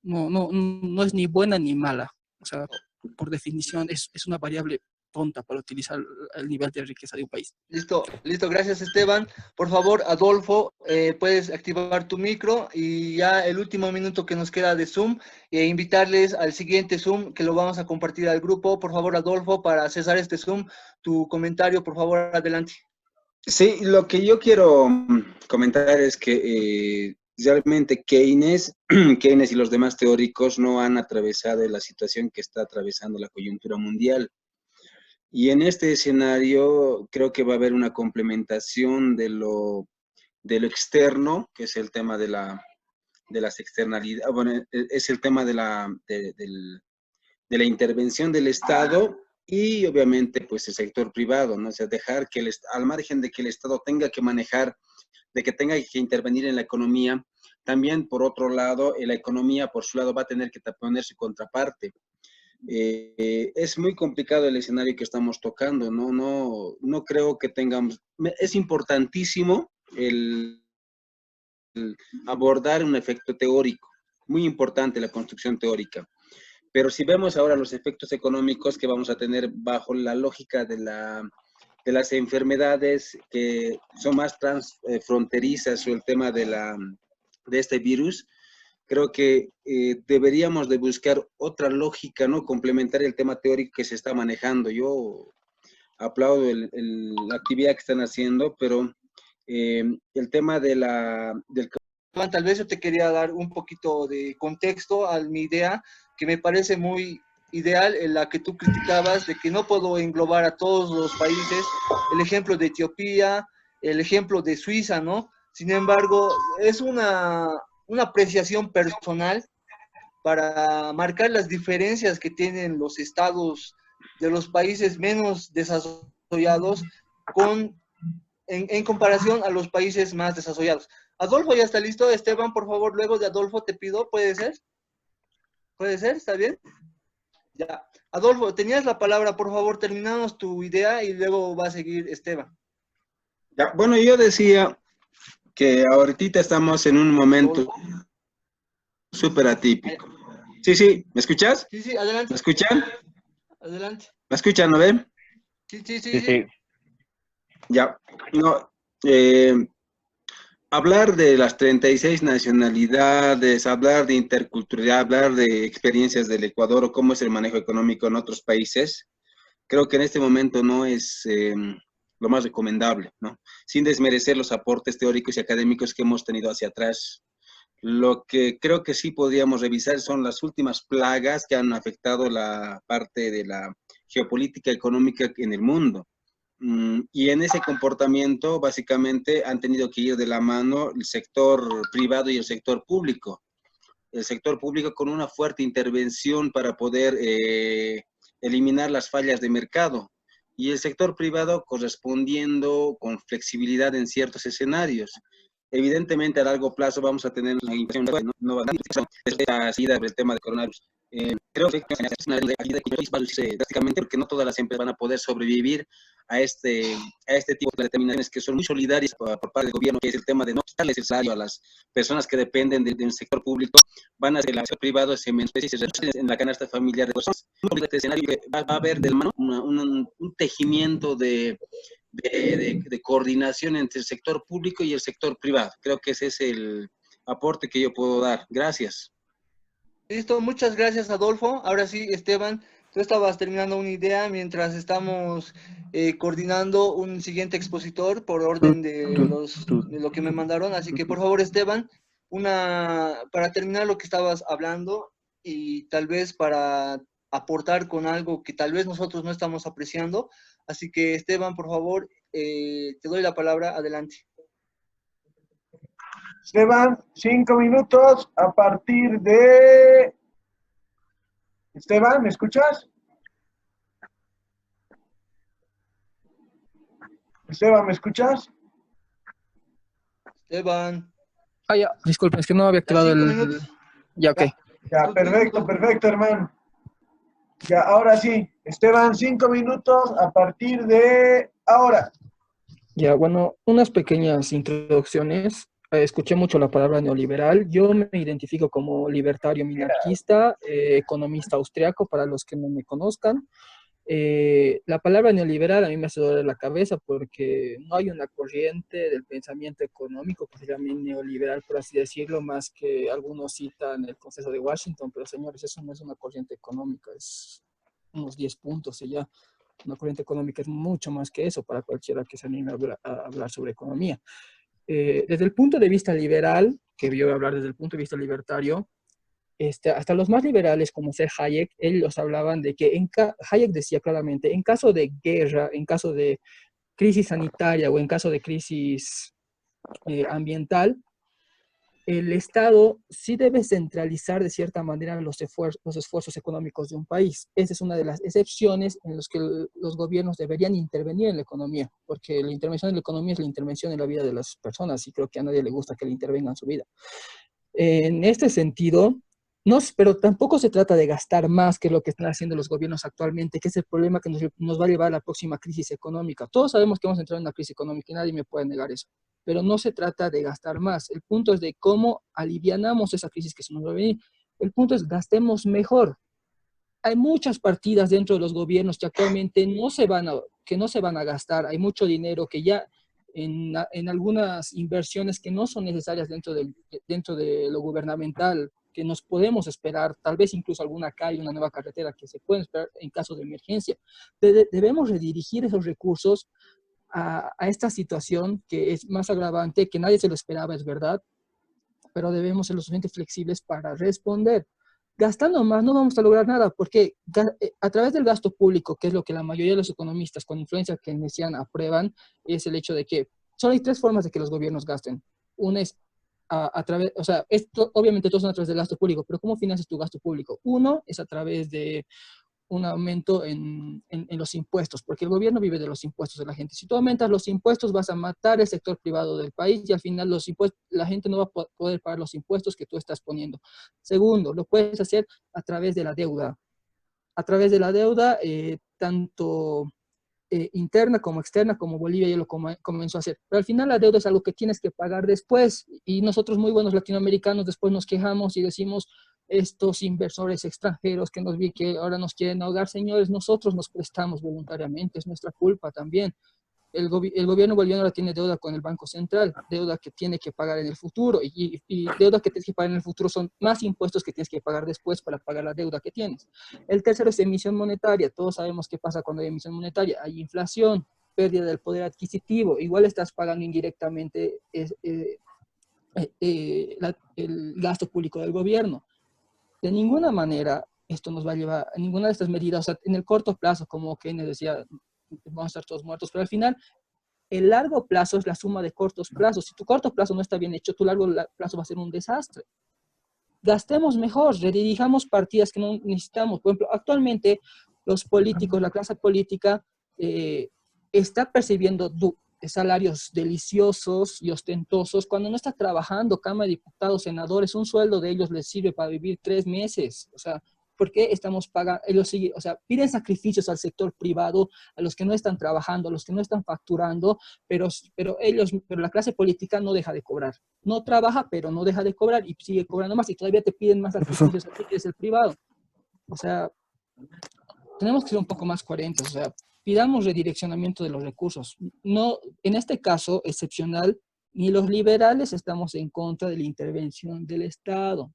no es ni buena ni mala. O sea, por definición es una variable tonta para utilizar el nivel de riqueza de un país. Listo, gracias Esteban. Por favor, Adolfo, puedes activar tu micro y ya el último minuto que nos queda de Zoom, invitarles al siguiente Zoom que lo vamos a compartir al grupo. Por favor, Adolfo, para cesar este Zoom, tu comentario, por favor, adelante. Sí, lo que yo quiero comentar es que realmente Keynes y los demás teóricos no han atravesado la situación que está atravesando la coyuntura mundial. Y en este escenario creo que va a haber una complementación de lo externo, que es el tema de las externalidades, bueno, es el tema de la intervención del Estado y obviamente pues el sector privado, ¿no? O sea, dejar que al margen de que el Estado tenga que manejar, de que tenga que intervenir en la economía, también por otro lado, la economía por su lado va a tener que poner su contraparte. Es muy complicado el escenario que estamos tocando, no creo que tengamos, es importantísimo el abordar un efecto teórico, muy importante la construcción teórica. Pero si vemos ahora los efectos económicos que vamos a tener bajo la lógica de las enfermedades que son más transfronterizas o el tema de este virus, creo que deberíamos de buscar otra lógica, ¿no? Complementar el tema teórico que se está manejando. Yo aplaudo la actividad que están haciendo, pero el tema del Tal vez yo te quería dar un poquito de contexto a mi idea, que me parece muy ideal, en la que tú criticabas de que no puedo englobar a todos los países, el ejemplo de Etiopía, el ejemplo de Suiza, ¿no? Sin embargo, es una apreciación personal para marcar las diferencias que tienen los estados de los países menos desarrollados en comparación a los países más desarrollados. Adolfo ya está listo. Esteban, por favor, luego de Adolfo te pido, ¿puede ser? ¿Puede ser? ¿Está bien? Ya. Adolfo, tenías la palabra, por favor, terminamos tu idea y luego va a seguir Esteban. Ya, bueno, yo decía que ahorita estamos en un momento súper atípico. Sí, sí, ¿me escuchas? Sí, sí, adelante. ¿Me escuchan? Adelante. ¿Me escuchan, no ven? Sí, sí, sí, sí. Ya, no, hablar de las 36 nacionalidades, hablar de interculturalidad, hablar de experiencias del Ecuador o cómo es el manejo económico en otros países, creo que en este momento no es lo más recomendable, ¿no? Sin desmerecer los aportes teóricos y académicos que hemos tenido hacia atrás. Lo que creo que sí podríamos revisar son las últimas plagas que han afectado la parte de la geopolítica económica en el mundo. Y en ese comportamiento, básicamente, han tenido que ir de la mano el sector privado y el sector público. El sector público con una fuerte intervención para poder eliminar las fallas de mercado y el sector privado correspondiendo con flexibilidad en ciertos escenarios. Evidentemente, a largo plazo vamos a tener una inflación, no va a ser el tema del coronavirus. Creo que es una ayuda drásticamente porque no todas las empresas van a poder sobrevivir a este tipo de determinaciones que son muy solidarias por parte del gobierno, que es el tema de no quitarles el salario a las personas que dependen del sector público, van a ser el sector privado, se reducen en la canasta familiar de personas. Un escenario que va a haber del mano un tejimiento de coordinación entre el sector público y el sector privado. Creo que ese es el aporte que yo puedo dar. Gracias. Listo, muchas gracias, Adolfo. Ahora sí, Esteban, tú estabas terminando una idea mientras estamos coordinando un siguiente expositor por orden de lo que me mandaron. Así que, por favor, Esteban, para terminar lo que estabas hablando y tal vez para aportar con algo que tal vez nosotros no estamos apreciando. Así que, Esteban, por favor, te doy la palabra. Adelante. Esteban, 5 minutos a partir de... Esteban, ¿me escuchas? Esteban, ¿me escuchas? Esteban. Ah, ya, disculpe, es que no había activado el... Ya, ok. Ya, perfecto, hermano. Ya, ahora sí. Esteban, 5 minutos a partir de ahora. Ya, bueno, unas pequeñas introducciones. Escuché mucho la palabra neoliberal. Yo me identifico como libertario minarquista, economista austriaco, para los que no me conozcan. La palabra neoliberal a mí me hace doler la cabeza porque no hay una corriente del pensamiento económico que se llame neoliberal, por así decirlo, más que algunos citan el Consenso de Washington, pero señores, eso no es una corriente económica, es unos 10 puntos y ya. Una corriente económica es mucho más que eso para cualquiera que se anime a hablar sobre economía. Desde el punto de vista liberal, que yo voy a hablar desde el punto de vista libertario, hasta los más liberales, como ser Hayek, ellos hablaban de que, Hayek decía claramente, en caso de guerra, en caso de crisis sanitaria o en caso de crisis ambiental, el Estado sí debe centralizar de cierta manera los esfuerzos económicos de un país. Esa es una de las excepciones en las que los gobiernos deberían intervenir en la economía, porque la intervención en la economía es la intervención en la vida de las personas y creo que a nadie le gusta que le intervengan en su vida. En este sentido, no, pero tampoco se trata de gastar más que lo que están haciendo los gobiernos actualmente, que es el problema que nos va a llevar a la próxima crisis económica. Todos sabemos que vamos a entrar en una crisis económica y nadie me puede negar eso. Pero no se trata de gastar más. El punto es de cómo alivianamos esa crisis que se nos va a venir. El punto es gastemos mejor. Hay muchas partidas dentro de los gobiernos que actualmente no se van a gastar. Hay mucho dinero que ya en algunas inversiones que no son necesarias dentro de lo gubernamental, que nos podemos esperar, tal vez incluso alguna calle, una nueva carretera que se pueden esperar en caso de emergencia. Debemos redirigir esos recursos a esta situación que es más agravante, que nadie se lo esperaba, es verdad, pero debemos ser lo suficientemente flexibles para responder. Gastando más no vamos a lograr nada, porque a través del gasto público, que es lo que la mayoría de los economistas con influencia keynesiana aprueban, es el hecho de que solo hay tres formas de que los gobiernos gasten. Una es a través, o sea, esto, obviamente todos son a través del gasto público, pero ¿cómo financias tu gasto público? Uno es a través de un aumento en los impuestos, porque el gobierno vive de los impuestos de la gente. Si tú aumentas los impuestos, vas a matar el sector privado del país y al final la gente no va a poder pagar los impuestos que tú estás poniendo. Segundo, lo puedes hacer a través de la deuda. A través de la deuda, tanto interna como externa, como Bolivia ya lo comenzó a hacer. Pero al final la deuda es algo que tienes que pagar después y nosotros muy buenos latinoamericanos después nos quejamos y decimos estos inversores extranjeros que nos vi que ahora nos quieren ahogar. Señores, nosotros nos prestamos voluntariamente, es nuestra culpa también. El gobierno boliviano ahora tiene deuda con el Banco Central, deuda que tiene que pagar en el futuro, y deuda que tienes que pagar en el futuro son más impuestos que tienes que pagar después para pagar la deuda que tienes. El tercero es emisión monetaria. Todos sabemos qué pasa cuando hay emisión monetaria. Hay inflación, pérdida del poder adquisitivo, igual estás pagando indirectamente el gasto público del gobierno. De ninguna manera esto nos va a llevar, a ninguna de estas medidas, o sea, en el corto plazo, como Keynes decía, vamos a estar todos muertos, pero al final, el largo plazo es la suma de cortos plazos. Si tu corto plazo no está bien hecho, tu largo plazo va a ser un desastre. Gastemos mejor, redirijamos partidas que no necesitamos. Por ejemplo, actualmente los políticos, la clase política, está percibiendo salarios deliciosos y ostentosos cuando no está trabajando. Cámara de Diputados, senadores, un sueldo de ellos les sirve para vivir 3 meses. O sea, ¿por qué estamos pagando? O sea, piden sacrificios al sector privado, a los que no están trabajando, a los que no están facturando, pero la clase política no deja de cobrar. No trabaja, pero no deja de cobrar y sigue cobrando más y todavía te piden más sacrificios a ti, que es el privado. O sea, tenemos que ser un poco más coherentes. O sea, pidamos redireccionamiento de los recursos. No, en este caso excepcional, ni los liberales estamos en contra de la intervención del Estado,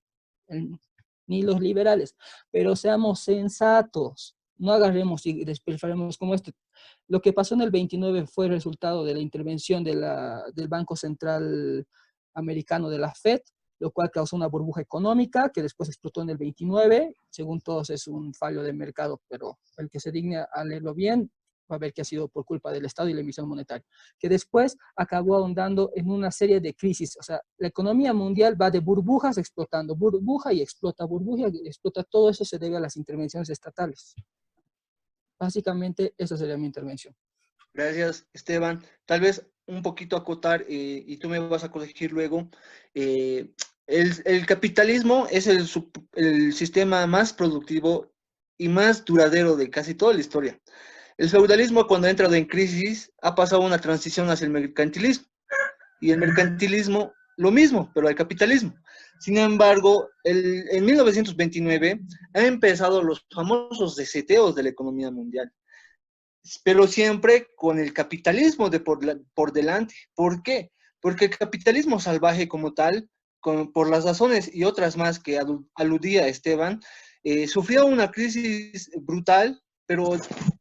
ni los liberales, pero seamos sensatos, no agarremos y despilfarremos como esto. Lo que pasó en el 29 fue el resultado de la intervención del Banco Central Americano, de la FED, lo cual causó una burbuja económica que después explotó en el 29. Según todos es un fallo de mercado, pero el que se digne a leerlo bien va a ver que ha sido por culpa del Estado y la emisión monetaria, que después acabó ahondando en una serie de crisis. O sea, la economía mundial va de burbujas explotando, burbuja y explota, todo eso se debe a las intervenciones estatales. Básicamente, esa sería mi intervención. Gracias, Esteban. Tal vez un poquito acotar, y tú me vas a corregir luego. El capitalismo es el sistema más productivo y más duradero de casi toda la historia. El feudalismo, cuando ha entrado en crisis, ha pasado una transición hacia el mercantilismo. Y el mercantilismo, lo mismo, pero al capitalismo. Sin embargo, en 1929 han empezado los famosos reseteos de la economía mundial. Pero siempre con el capitalismo por delante. ¿Por qué? Porque el capitalismo salvaje como tal, por las razones y otras más que aludía Esteban, sufrió una crisis brutal, pero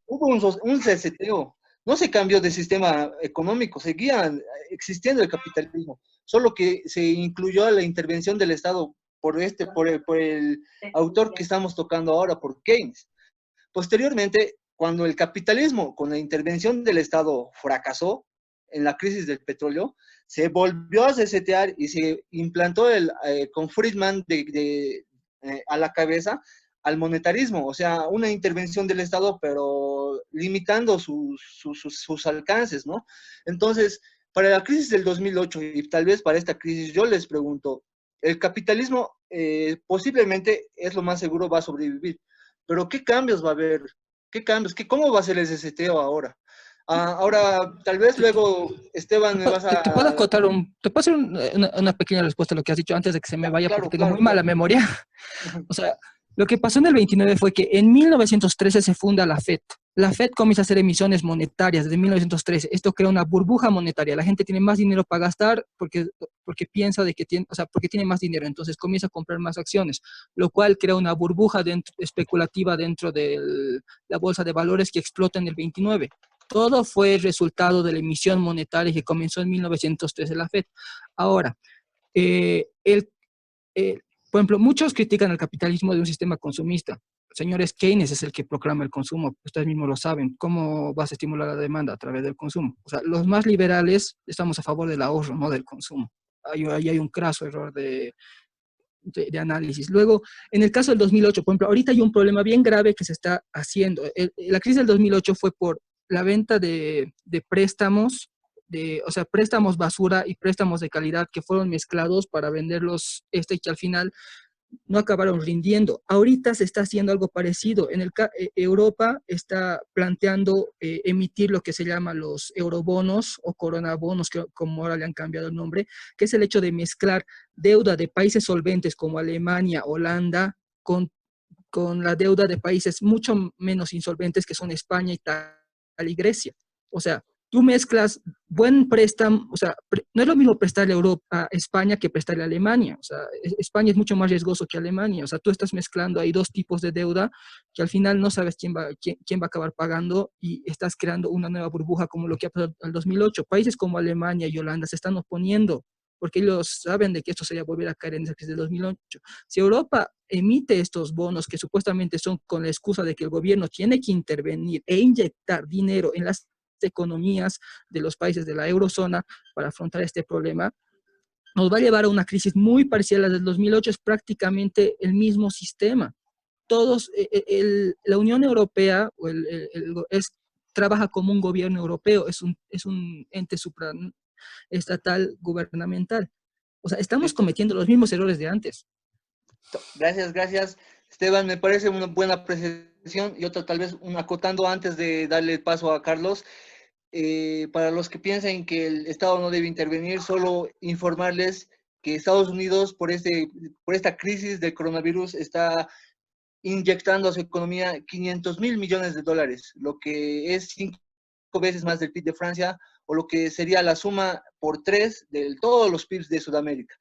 hubo un reseteo. No se cambió de sistema económico, seguía existiendo el capitalismo, solo que se incluyó la intervención del Estado por el autor que estamos tocando ahora, por Keynes. Posteriormente, cuando el capitalismo, con la intervención del Estado, fracasó en la crisis del petróleo, se volvió a resetear y se implantó con Friedman a la cabeza al monetarismo, o sea, una intervención del Estado, pero limitando sus alcances, ¿no? Entonces, para la crisis del 2008 y tal vez para esta crisis, yo les pregunto, el capitalismo posiblemente es lo más seguro, va a sobrevivir, pero ¿qué cambios va a haber? ¿Qué cambios? ¿Cómo va a ser el seteo ahora? Ahora, tal vez luego, Esteban, me vas a... Te puedo acotar te puedo hacer una pequeña respuesta a lo que has dicho antes de que se me vaya, Claro, porque tengo claro, muy mala memoria. O sea, lo que pasó en el 29 fue que en 1913 se funda la FED. La FED comienza a hacer emisiones monetarias desde 1913. Esto crea una burbuja monetaria. La gente tiene más dinero para gastar porque piensa de que tiene, o sea, porque tiene más dinero. Entonces comienza a comprar más acciones, lo cual crea una burbuja especulativa dentro de la bolsa de valores que explota en el 29. Todo fue resultado de la emisión monetaria que comenzó en 1913 la FED. Ahora, eh, el, por ejemplo, muchos critican el capitalismo de un sistema consumista. Señores, Keynes es el que proclama el consumo. Ustedes mismos lo saben. ¿Cómo vas a estimular la demanda? A través del consumo. O sea, los más liberales estamos a favor del ahorro, no del consumo. Ahí hay un craso error de análisis. Luego, en el caso del 2008, por ejemplo, ahorita hay un problema bien grave que se está haciendo. La crisis del 2008 fue por la venta de préstamos, o sea, préstamos basura y préstamos de calidad que fueron mezclados para venderlos, que al final no acabaron rindiendo. Ahorita se está haciendo algo parecido. Europa está planteando emitir lo que se llama los eurobonos o coronabonos, que como ahora le han cambiado el nombre, que es el hecho de mezclar deuda de países solventes como Alemania, Holanda, con la deuda de países mucho menos insolventes que son España, Italia y Grecia. O sea, tú mezclas buen préstamo, o sea, no es lo mismo prestarle a España que prestarle a Alemania. O sea, España es mucho más riesgoso que Alemania. O sea, tú estás mezclando ahí dos tipos de deuda que al final no sabes quién va a acabar pagando y estás creando una nueva burbuja como lo que ha pasado en el 2008. Países como Alemania y Holanda se están oponiendo porque ellos saben de que esto sería volver a caer en esa crisis del 2008. Si Europa emite estos bonos que supuestamente son con la excusa de que el gobierno tiene que intervenir e inyectar dinero en las economías de los países de la eurozona para afrontar este problema, nos va a llevar a una crisis muy parecida a la del 2008, es prácticamente el mismo sistema. La Unión Europea trabaja como un gobierno europeo, es un ente supraestatal gubernamental. O sea, estamos cometiendo los mismos errores de antes. Gracias, Esteban, me parece una buena apreciación y otra tal vez acotando antes de darle el paso a Carlos. Para los que piensen que el Estado no debe intervenir, solo informarles que Estados Unidos por esta crisis del coronavirus está inyectando a su economía 500,000 millones de dólares, lo que es 5 veces más del PIB de Francia o lo que sería la suma por 3 de todos los PIBs de Sudamérica.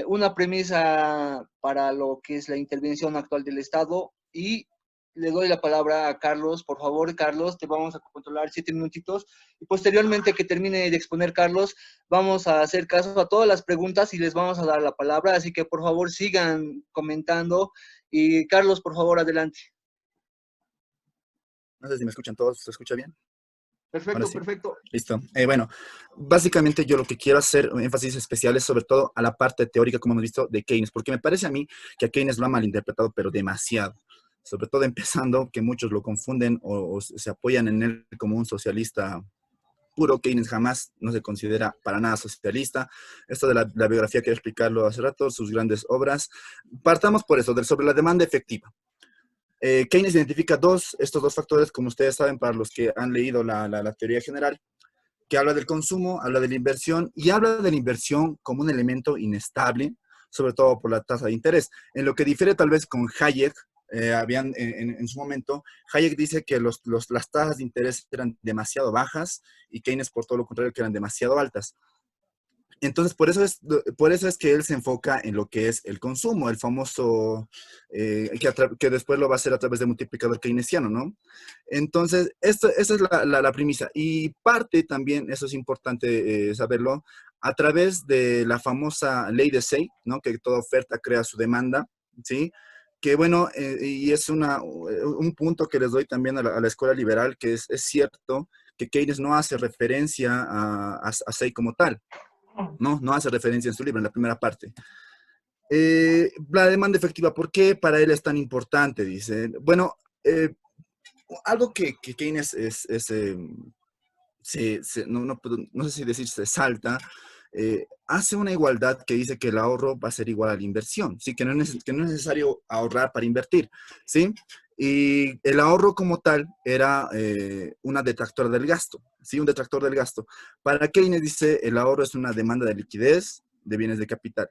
Una premisa para lo que es la intervención actual del Estado y le doy la palabra a Carlos. Por favor, Carlos, te vamos a controlar 7 minutitos y posteriormente que termine de exponer Carlos, vamos a hacer caso a todas las preguntas y les vamos a dar la palabra, así que por favor sigan comentando y Carlos, por favor, adelante. No sé si me escuchan todos, ¿se escucha bien? Perfecto, Sí. perfecto. Listo. Bueno, básicamente yo lo que quiero hacer énfasis especial es sobre todo a la parte teórica, como hemos visto, de Keynes, porque me parece a mí que a Keynes lo ha malinterpretado, pero demasiado. Sobre todo empezando que muchos lo confunden o se apoyan en él como un socialista puro. Keynes jamás no se considera para nada socialista. Esto de la biografía quiero explicarlo hace rato, sus grandes obras. Partamos por eso, sobre la demanda efectiva. Keynes identifica estos dos factores, como ustedes saben, para los que han leído la teoría general, que habla del consumo, habla de la inversión, y habla de la inversión como un elemento inestable, sobre todo por la tasa de interés. En lo que difiere tal vez con Hayek, en su momento, Hayek dice que las tasas de interés eran demasiado bajas y Keynes, por todo lo contrario, que eran demasiado altas. Entonces, por eso es que él se enfoca en lo que es el consumo, el famoso, que después lo va a hacer a través del multiplicador keynesiano, ¿no? Entonces, esa es la premisa. Y parte también, eso es importante saberlo, a través de la famosa ley de Say, ¿no? Que toda oferta crea su demanda, ¿sí? Que bueno, y es un punto que les doy también a la escuela liberal, que es cierto que Keynes no hace referencia a Say como tal, ¿no? No hace referencia en su libro, en la primera parte. La demanda efectiva, ¿por qué para él es tan importante? Dice, bueno, algo que Keynes no sé si decir se salta, hace una igualdad que dice que el ahorro va a ser igual a la inversión, ¿sí? Que no es necesario ahorrar para invertir, ¿sí? Y el ahorro como tal era una detractora del gasto, ¿sí? Un detractor del gasto. Para Keynes dice, el ahorro es una demanda de liquidez de bienes de capital.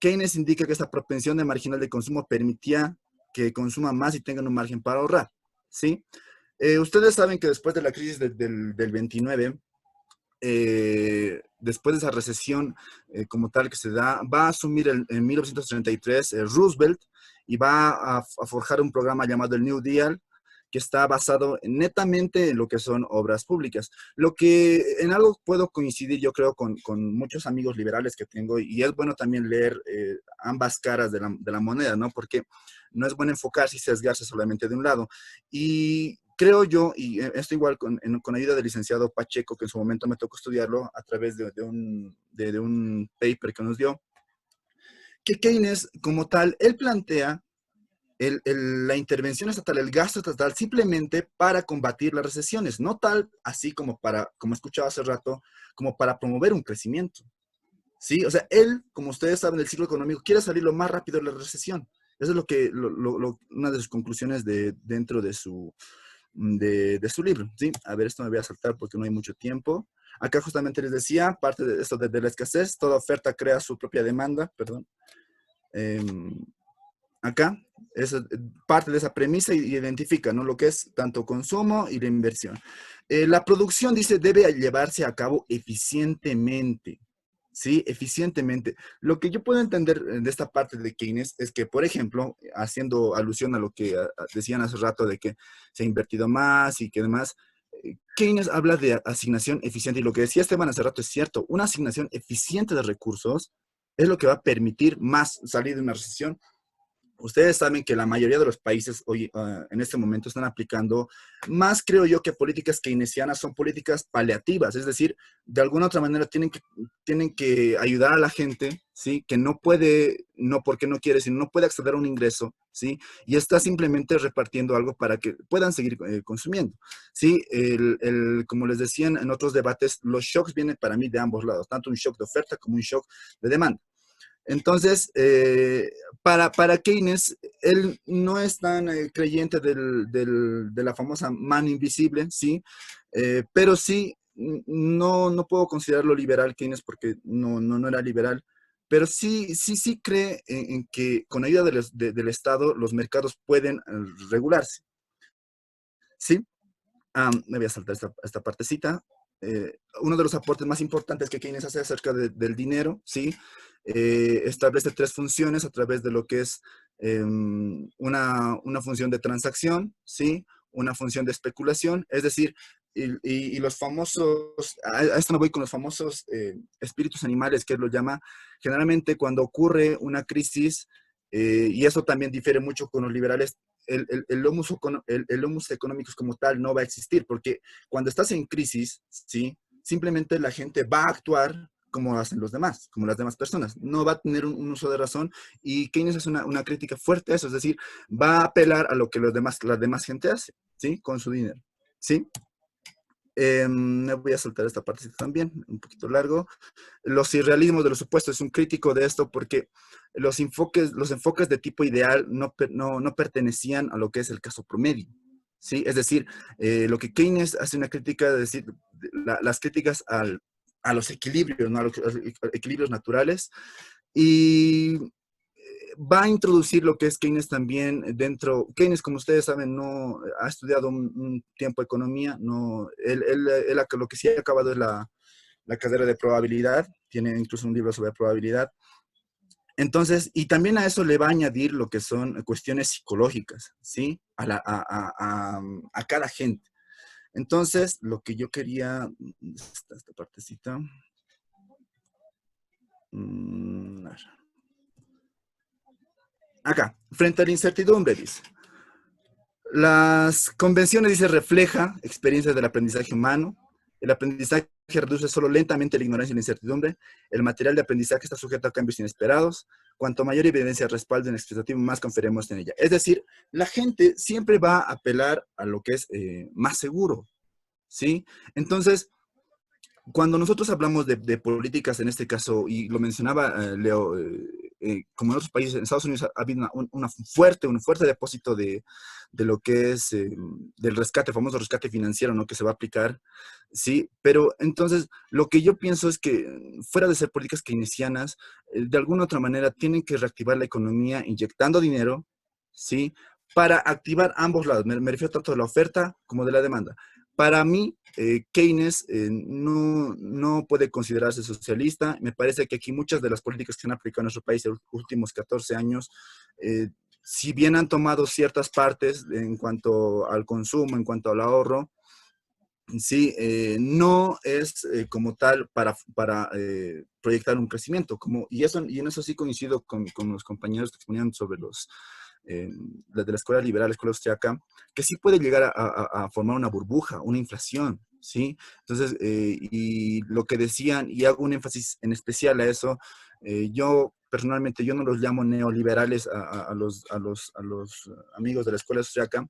Keynes indica que esta propensión de marginal de consumo permitía que consuma más y tengan un margen para ahorrar, ¿sí? Ustedes saben que después de la crisis del 29, después de esa recesión como tal que se da, va a asumir en 1933 Roosevelt y va a forjar un programa llamado el New Deal, que está basado netamente en lo que son obras públicas. Lo que en algo puedo coincidir, yo creo, con muchos amigos liberales que tengo, y es bueno también leer ambas caras de la moneda, ¿no? Porque no es bueno enfocarse y sesgarse solamente de un lado. Y creo yo, y esto igual con ayuda del licenciado Pacheco, que en su momento me tocó estudiarlo a través de un paper que nos dio, que Keynes como tal, él plantea la intervención estatal, el gasto estatal, simplemente para combatir las recesiones, no tal así como escuchaba hace rato, como para promover un crecimiento. ¿Sí? O sea, él, como ustedes saben, del ciclo económico, quiere salir lo más rápido de la recesión. Eso es una de sus conclusiones dentro de su libro, ¿sí? A ver, esto me voy a saltar porque no hay mucho tiempo. Acá justamente les decía, parte de esto de la escasez, toda oferta crea su propia demanda, perdón. Acá es parte de esa premisa y identifica, ¿no? Lo que es tanto consumo y la inversión. La producción, dice, debe llevarse a cabo eficientemente. Sí, eficientemente. Lo que yo puedo entender de esta parte de Keynes es que, por ejemplo, haciendo alusión a lo que decían hace rato de que se ha invertido más y que demás, Keynes habla de asignación eficiente y lo que decía Esteban hace rato es cierto. Una asignación eficiente de recursos es lo que va a permitir más salir de una recesión. Ustedes saben que la mayoría de los países hoy, en este momento están aplicando más, creo yo, que políticas keynesianas son políticas paliativas, es decir, de alguna otra manera tienen que ayudar a la gente, ¿sí? Que no puede, no porque no quiere, sino no puede acceder a un ingreso, ¿sí? Y está simplemente repartiendo algo para que puedan seguir consumiendo, ¿sí? Como les decían en otros debates, los shocks vienen para mí de ambos lados, tanto un shock de oferta como un shock de demanda. Entonces, para Keynes, él no es tan creyente de la famosa mano invisible, ¿sí? Pero sí, no puedo considerarlo liberal Keynes porque no era liberal, pero sí cree en que con ayuda del Estado los mercados pueden regularse, ¿sí? Me voy a saltar esta partecita. Uno de los aportes más importantes que Keynes hace acerca del dinero, ¿sí? Establece tres funciones a través de lo que es una función de transacción, ¿sí? Una función de especulación, es decir, y los famosos, a esto me voy con los famosos espíritus animales, que él lo llama, generalmente cuando ocurre una crisis, y eso también difiere mucho con los liberales, el humus económicos como tal no va a existir, porque cuando estás en crisis, ¿sí? Simplemente la gente va a actuar como hacen los demás, como las demás personas. No va a tener un uso de razón y Keynes es una crítica fuerte a eso, es decir, va a apelar a lo que la demás gente hace, ¿sí? Con su dinero, ¿sí? Me voy a saltar esta parte también, un poquito largo. Los irrealismos de los supuestos, es un crítico de esto porque los enfoques de tipo ideal no pertenecían a lo que es el caso promedio, ¿sí? Es decir, lo que Keynes hace una crítica, es decir, las críticas a los equilibrios, ¿no? A los equilibrios naturales, y va a introducir lo que es Keynes también dentro. Keynes, como ustedes saben, no ha estudiado un tiempo economía, no, lo que sí ha acabado es la carrera de probabilidad, tiene incluso un libro sobre probabilidad. Entonces, y también a eso le va a añadir lo que son cuestiones psicológicas, ¿sí? A cada gente. Entonces, lo que yo quería, esta partecita, A ver. Acá, frente a la incertidumbre, dice. Las convenciones, dice, refleja experiencias del aprendizaje humano. El aprendizaje reduce solo lentamente la ignorancia y la incertidumbre. El material de aprendizaje está sujeto a cambios inesperados. Cuanto mayor evidencia respalde una expectativa, más confiaremos en ella. Es decir, la gente siempre va a apelar a lo que es más seguro, ¿sí? Entonces, cuando nosotros hablamos de políticas, en este caso, y lo mencionaba Leo, como en otros países, en Estados Unidos ha habido un fuerte depósito de lo que es del rescate, el famoso rescate financiero, ¿no? Que se va a aplicar, ¿sí? Pero entonces, lo que yo pienso es que fuera de ser políticas keynesianas, de alguna otra manera tienen que reactivar la economía inyectando dinero, ¿sí? Para activar ambos lados. Me refiero tanto de la oferta como de la demanda. Para mí, Keynes no puede considerarse socialista. Me parece que aquí muchas de las políticas que se han aplicado en nuestro país en los últimos 14 años, si bien han tomado ciertas partes en cuanto al consumo, en cuanto al ahorro, sí, no es como tal para proyectar un crecimiento. Y en eso sí coincido con los compañeros que exponían sobre de la escuela liberal, la escuela austriaca, que sí puede llegar a formar una burbuja, una inflación, ¿sí? Entonces, y lo que decían, y hago un énfasis en especial a eso, yo personalmente, yo no los llamo neoliberales a los amigos de la escuela austriaca,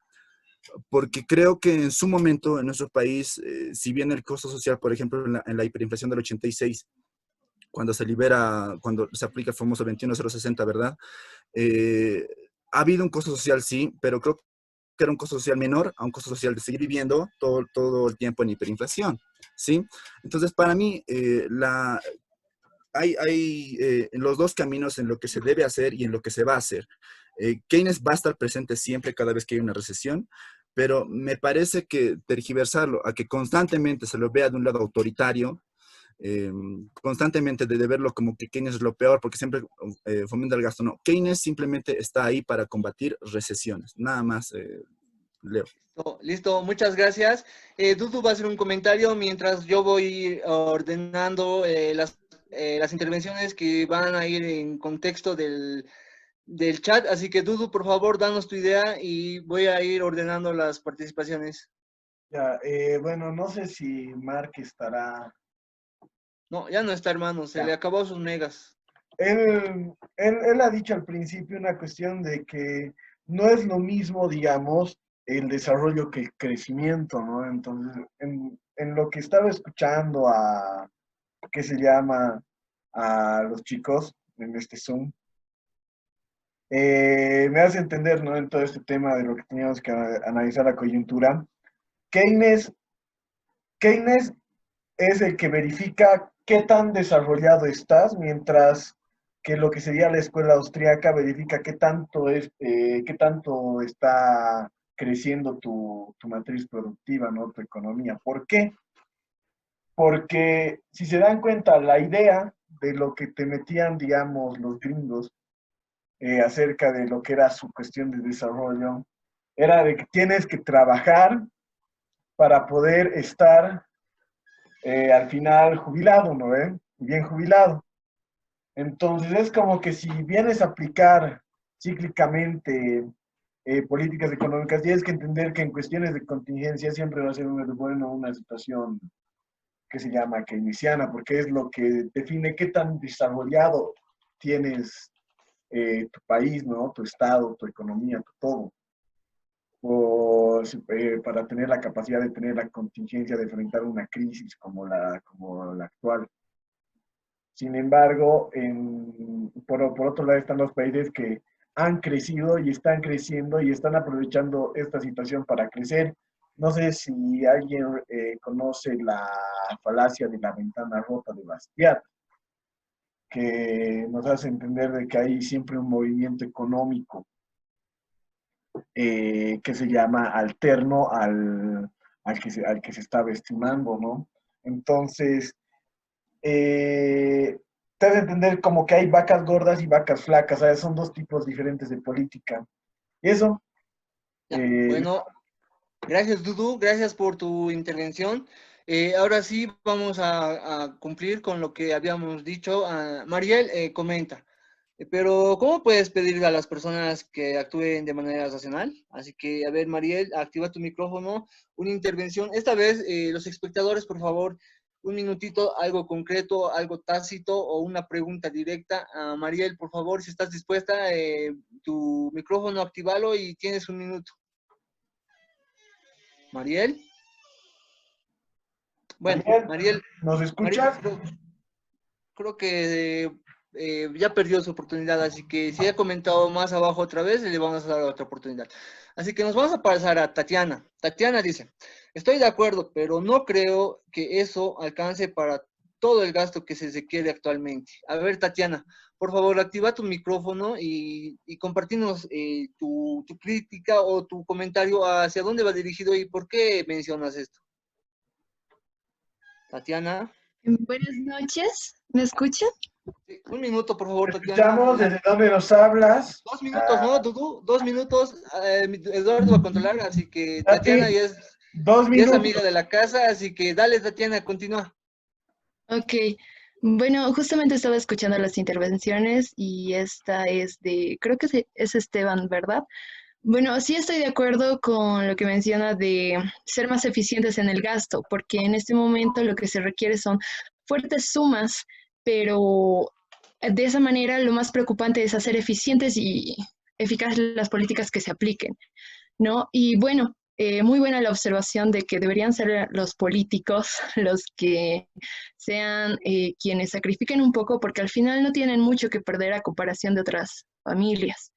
porque creo que en su momento en nuestro país, si bien el costo social, por ejemplo, en la hiperinflación del 86, cuando se aplica el famoso 21.060, ¿verdad? Ha habido un costo social, sí, pero creo que era un costo social menor a un costo social de seguir viviendo todo el tiempo en hiperinflación, ¿sí? Entonces, para mí, hay los dos caminos en lo que se debe hacer y en lo que se va a hacer. Keynes va a estar presente siempre cada vez que hay una recesión, pero me parece que tergiversarlo a que constantemente se lo vea de un lado autoritario, constantemente de verlo como que Keynes es lo peor porque siempre fomenta el gasto. No, Keynes simplemente está ahí para combatir recesiones. Nada más, Leo. Listo, muchas gracias. Dudu va a hacer un comentario mientras yo voy ordenando las intervenciones que van a ir en contexto del chat. Así que Dudu, por favor, danos tu idea y voy a ir ordenando las participaciones. Ya, bueno, no sé si Mark estará. No, ya no está, hermano, se le acabó sus megas. Él ha dicho al principio una cuestión de que no es lo mismo, digamos, el desarrollo que el crecimiento, ¿no? Entonces, en lo que estaba escuchando ¿qué se llama? A los chicos en este Zoom, me hace entender, ¿no? En todo este tema de lo que teníamos que analizar la coyuntura. Keynes es el que verifica qué tan desarrollado estás, mientras que lo que sería la escuela austríaca verifica qué tanto está creciendo tu matriz productiva, ¿no? Tu economía. ¿Por qué? Porque si se dan cuenta, la idea de lo que te metían, digamos, los gringos acerca de lo que era su cuestión de desarrollo, era de que tienes que trabajar para poder estar al final jubilado, ¿no? Bien jubilado. Entonces es como que si vienes a aplicar cíclicamente políticas económicas, tienes que entender que en cuestiones de contingencia siempre va a ser una situación que se llama keynesiana, porque es lo que define qué tan desarrollado tienes tu país, ¿no? Tu estado, tu economía, tu todo. Para tener la capacidad de tener la contingencia de enfrentar una crisis como la actual. Sin embargo, por otro lado están los países que han crecido y están creciendo y están aprovechando esta situación para crecer. No sé si alguien conoce la falacia de la ventana rota de Bastiat, que nos hace entender de que hay siempre un movimiento económico que se llama alterno al que se estaba estimando, ¿no? Entonces, te hace entender como que hay vacas gordas y vacas flacas, ¿sabes? Son dos tipos diferentes de política. Y eso. Bueno, gracias Dudu, gracias por tu intervención. Ahora sí vamos a cumplir con lo que habíamos dicho. Mariel comenta, pero ¿cómo puedes pedirle a las personas que actúen de manera racional? Así que, a ver, Mariel, activa tu micrófono, una intervención. Esta vez, los espectadores, por favor, un minutito, algo concreto, algo tácito o una pregunta directa. Mariel, por favor, si estás dispuesta, tu micrófono actívalo y tienes un minuto. Mariel. Bueno, Mariel, ¿nos escuchas? creo que ya perdió su oportunidad, así que si ha comentado más abajo otra vez, le vamos a dar otra oportunidad. Así que nos vamos a pasar a Tatiana. Tatiana dice, estoy de acuerdo, pero no creo que eso alcance para todo el gasto que se requiere actualmente. A ver, Tatiana, por favor, activa tu micrófono y compartinos tu crítica o tu comentario hacia dónde va dirigido y por qué mencionas esto. Tatiana. Buenas noches, ¿me escuchan? Sí, un minuto, por favor, Tatiana. Escuchamos, ¿desde dónde nos hablas? 2 minutos, ¿no, Dudu? 2 minutos. Eduardo va a controlar, así que Tatiana ya es 2 minutos. Ya es amiga de la casa, así que dale, Tatiana, continúa. Ok, bueno, justamente estaba escuchando las intervenciones y esta es creo que es Esteban, ¿verdad? Bueno, sí estoy de acuerdo con lo que menciona de ser más eficientes en el gasto, porque en este momento lo que se requiere son fuertes sumas, pero de esa manera lo más preocupante es hacer eficientes y eficaces las políticas que se apliquen, ¿no? Y bueno, muy buena la observación de que deberían ser los políticos los que sean quienes sacrifiquen un poco, porque al final no tienen mucho que perder a comparación de otras familias.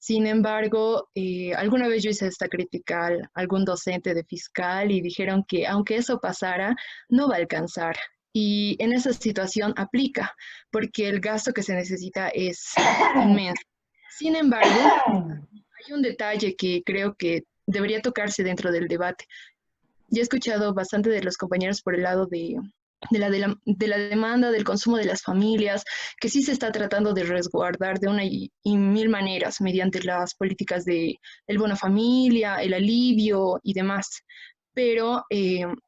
Sin embargo, alguna vez yo hice esta crítica a algún docente de fiscal y dijeron que aunque eso pasara, no va a alcanzar. Y en esa situación aplica, porque el gasto que se necesita es inmenso. Sin embargo, hay un detalle que creo que debería tocarse dentro del debate. Ya he escuchado bastante de los compañeros por el lado de la demanda, del consumo de las familias, que sí se está tratando de resguardar de una y mil maneras mediante las políticas del bono familia, el alivio y demás. Pero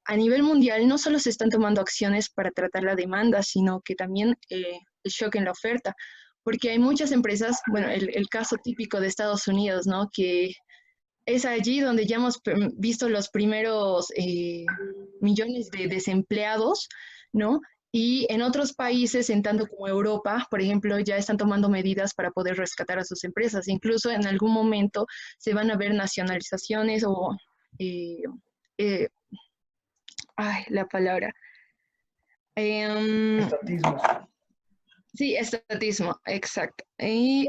a nivel mundial no solo se están tomando acciones para tratar la demanda, sino que también el shock en la oferta, porque hay muchas empresas, bueno, el caso típico de Estados Unidos, ¿no? Que es allí donde ya hemos visto los primeros millones de desempleados, ¿no? Y en otros países, en tanto como Europa, por ejemplo, ya están tomando medidas para poder rescatar a sus empresas. Incluso en algún momento se van a ver nacionalizaciones o... la palabra. Estatismos. Sí, estatismo, exacto. Y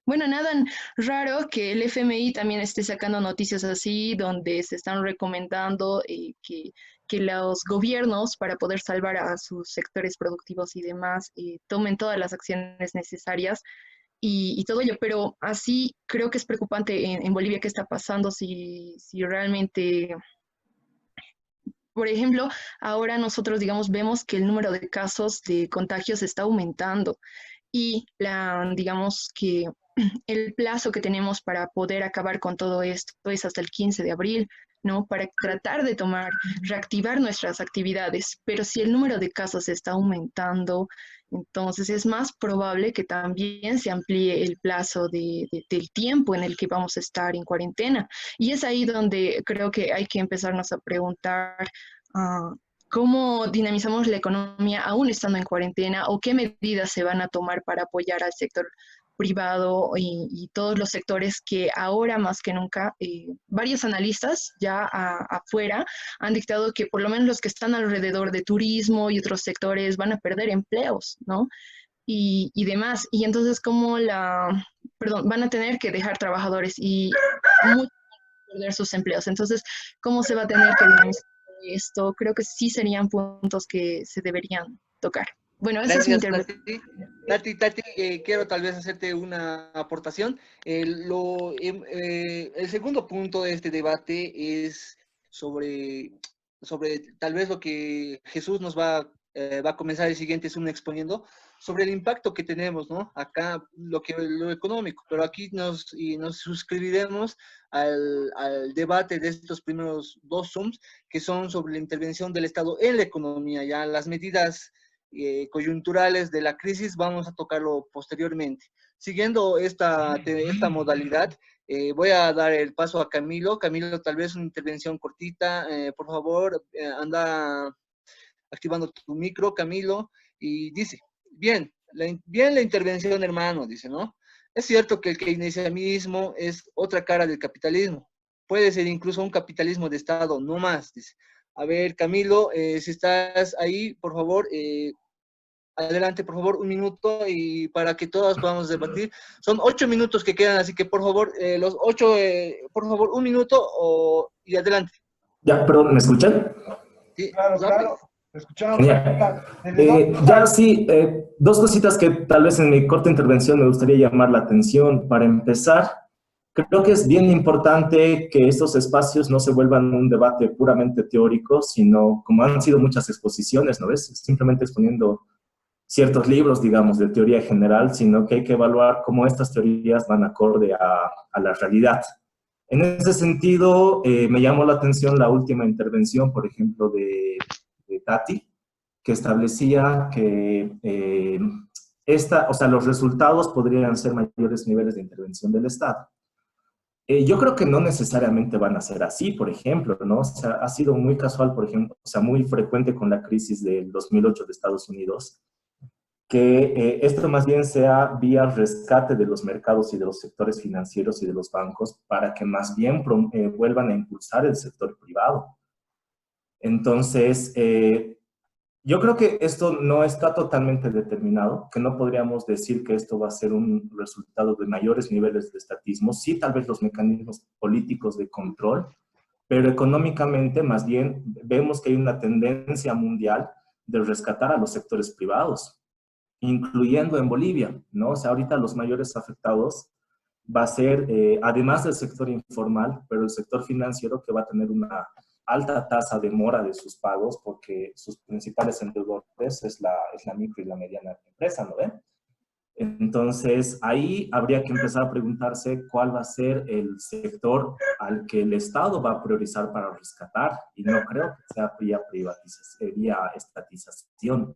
bueno, nada raro que el FMI también esté sacando noticias así, donde se están recomendando que los gobiernos, para poder salvar a sus sectores productivos y demás, tomen todas las acciones necesarias y todo ello. Pero así creo que es preocupante en Bolivia qué está pasando, si realmente... Por ejemplo, ahora nosotros, digamos, vemos que el número de casos de contagios está aumentando y digamos que el plazo que tenemos para poder acabar con todo esto es hasta el 15 de abril, ¿no? Para tratar de reactivar nuestras actividades. Pero si el número de casos está aumentando, entonces es más probable que también se amplíe el plazo del tiempo en el que vamos a estar en cuarentena. Y es ahí donde creo que hay que empezarnos a preguntar cómo dinamizamos la economía aún estando en cuarentena o qué medidas se van a tomar para apoyar al sector privado y todos los sectores que ahora más que nunca, varios analistas ya afuera han dictado que por lo menos los que están alrededor de turismo y otros sectores van a perder empleos, ¿no? Y demás. Y entonces, van a tener que dejar trabajadores y muchos van a perder sus empleos. Entonces, ¿cómo se va a tener que dinamizar esto? Creo que sí serían puntos que se deberían tocar. Bueno, esa es mi intervención. Tati, quiero tal vez hacerte una aportación. El segundo punto de este debate es sobre tal vez lo que Jesús nos va a comenzar el siguiente Zoom exponiendo, sobre el impacto que tenemos, ¿no? Acá lo económico, pero aquí nos suscribiremos al debate de estos primeros dos Zooms, que son sobre la intervención del Estado en la economía, ya las medidas coyunturales de la crisis, vamos a tocarlo posteriormente. Siguiendo esta modalidad, voy a dar el paso a Camilo. Camilo, tal vez una intervención cortita. Por favor, anda activando tu micro, Camilo. Y dice, bien la intervención, hermano, dice, ¿no? Es cierto que el keynesianismo es otra cara del capitalismo. Puede ser incluso un capitalismo de Estado, no más, dice. A ver, Camilo, si estás ahí, por favor, adelante, por favor, un minuto y para que todos podamos debatir. Son 8 minutos que quedan, así que por favor, los 8, por favor, un minuto y adelante. Ya, perdón, ¿me escuchan? Sí, Claro, rápido. claro. Te escuchamos. Genial. Ya sí, dos cositas que tal vez en mi corta intervención me gustaría llamar la atención. Para empezar, creo que es bien importante que estos espacios no se vuelvan un debate puramente teórico, sino como han sido muchas exposiciones, ¿no ves? Simplemente exponiendo ciertos libros, digamos, de teoría general, sino que hay que evaluar cómo estas teorías van acorde a la realidad. En ese sentido, me llamó la atención la última intervención, por ejemplo, de Tati, que establecía que o sea, los resultados podrían ser mayores niveles de intervención del Estado. Yo creo que no necesariamente van a ser así, por ejemplo, ¿no? O sea, ha sido muy casual, por ejemplo, o sea, muy frecuente con la crisis del 2008 de Estados Unidos, que esto más bien sea vía rescate de los mercados y de los sectores financieros y de los bancos para que más bien vuelvan a impulsar el sector privado. Entonces, yo creo que esto no está totalmente determinado, que no podríamos decir que esto va a ser un resultado de mayores niveles de estatismo, sí tal vez los mecanismos políticos de control, pero económicamente más bien vemos que hay una tendencia mundial de rescatar a los sectores privados, incluyendo en Bolivia, ¿no? O sea, ahorita los mayores afectados va a ser, además del sector informal, pero el sector financiero que va a tener una alta tasa de mora de sus pagos porque sus principales endeudadores es la micro y la mediana empresa, ¿no ven? Entonces, ahí habría que empezar a preguntarse cuál va a ser el sector al que el Estado va a priorizar para rescatar, y no creo que sea vía privatización, vía estatización.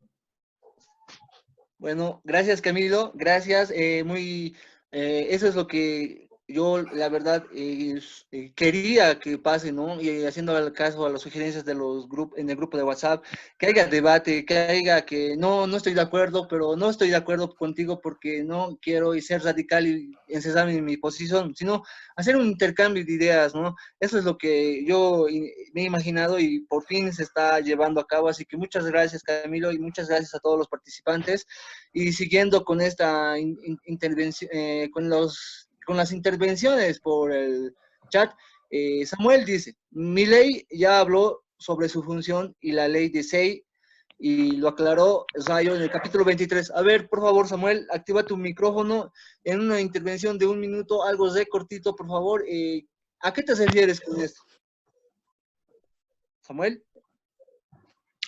Bueno, gracias Camilo, gracias. Eso es lo que yo, la verdad, quería que pase, ¿no? Y haciendo el caso a las sugerencias de los en el grupo de WhatsApp, que haya debate, que haya que no estoy de acuerdo, pero no estoy de acuerdo contigo porque no quiero ser radical y encesar en mi posición, sino hacer un intercambio de ideas, ¿no? Eso es lo que yo me he imaginado y por fin se está llevando a cabo. Así que muchas gracias, Camilo, y muchas gracias a todos los participantes. Y siguiendo con esta intervención, con las intervenciones por el chat, Samuel dice, Milei ya habló sobre su función y la ley de SEI, y lo aclaró Zayo en el capítulo 23. A ver, por favor, Samuel, activa tu micrófono en una intervención de un minuto, algo de cortito, por favor. ¿A qué te refieres con esto? Samuel.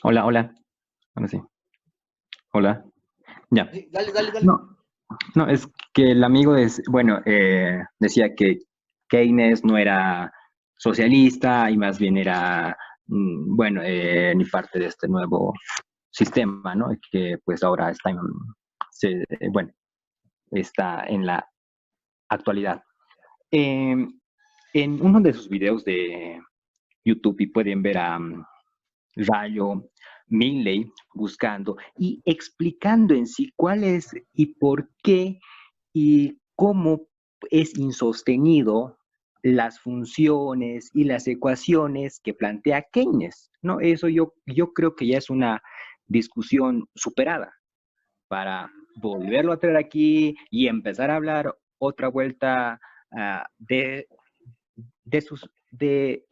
Hola, hola. Ahora sí. Hola. Ya. Sí, dale. No, es que el amigo decía que Keynes no era socialista y más bien era, ni parte de este nuevo sistema, ¿no? Que pues ahora está está en la actualidad. En uno de sus videos de YouTube, y pueden ver a Rayo Milei buscando y explicando en sí cuál es y por qué y cómo es insostenido las funciones y las ecuaciones que plantea Keynes, ¿no? Eso yo creo que ya es una discusión superada. Para volverlo a traer aquí y empezar a hablar otra vuelta de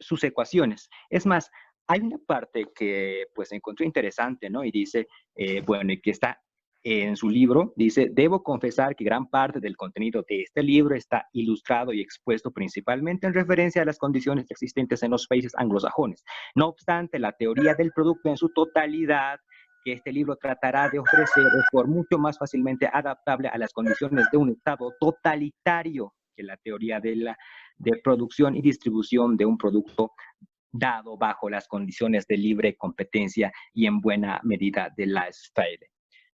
sus ecuaciones. Es más, hay una parte que pues encontré interesante, ¿no? Y dice, y que está en su libro, dice, debo confesar que gran parte del contenido de este libro está ilustrado y expuesto principalmente en referencia a las condiciones existentes en los países anglosajones. No obstante, la teoría del producto en su totalidad que este libro tratará de ofrecer es por mucho más fácilmente adaptable a las condiciones de un Estado totalitario que la teoría de producción y distribución de un producto dado bajo las condiciones de libre competencia y en buena medida de la esfera.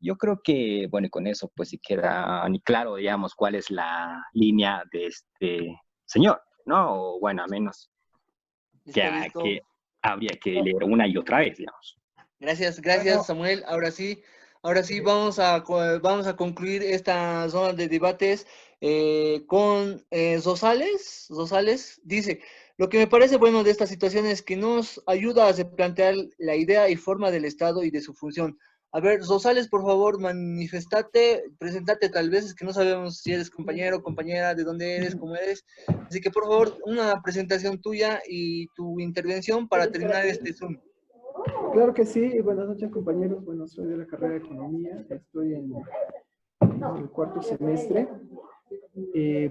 Yo creo que, bueno, con eso pues sí queda ni claro, digamos, cuál es la línea de este señor, ¿no? O bueno, a menos que habría que leer una y otra vez, digamos. Gracias, Samuel. Ahora sí, vamos a concluir esta zona de debates con Rosales. Rosales dice, lo que me parece bueno de esta situación es que nos ayuda a replantear la idea y forma del Estado y de su función. A ver, Rosales, por favor, manifestate, presentate, tal vez es que no sabemos si eres compañero, compañera, de dónde eres, cómo eres. Así que, por favor, una presentación tuya y tu intervención para terminar este Zoom. Claro que sí. Buenas noches, compañeros. Bueno, soy de la carrera de Economía. Estoy en el cuarto semestre.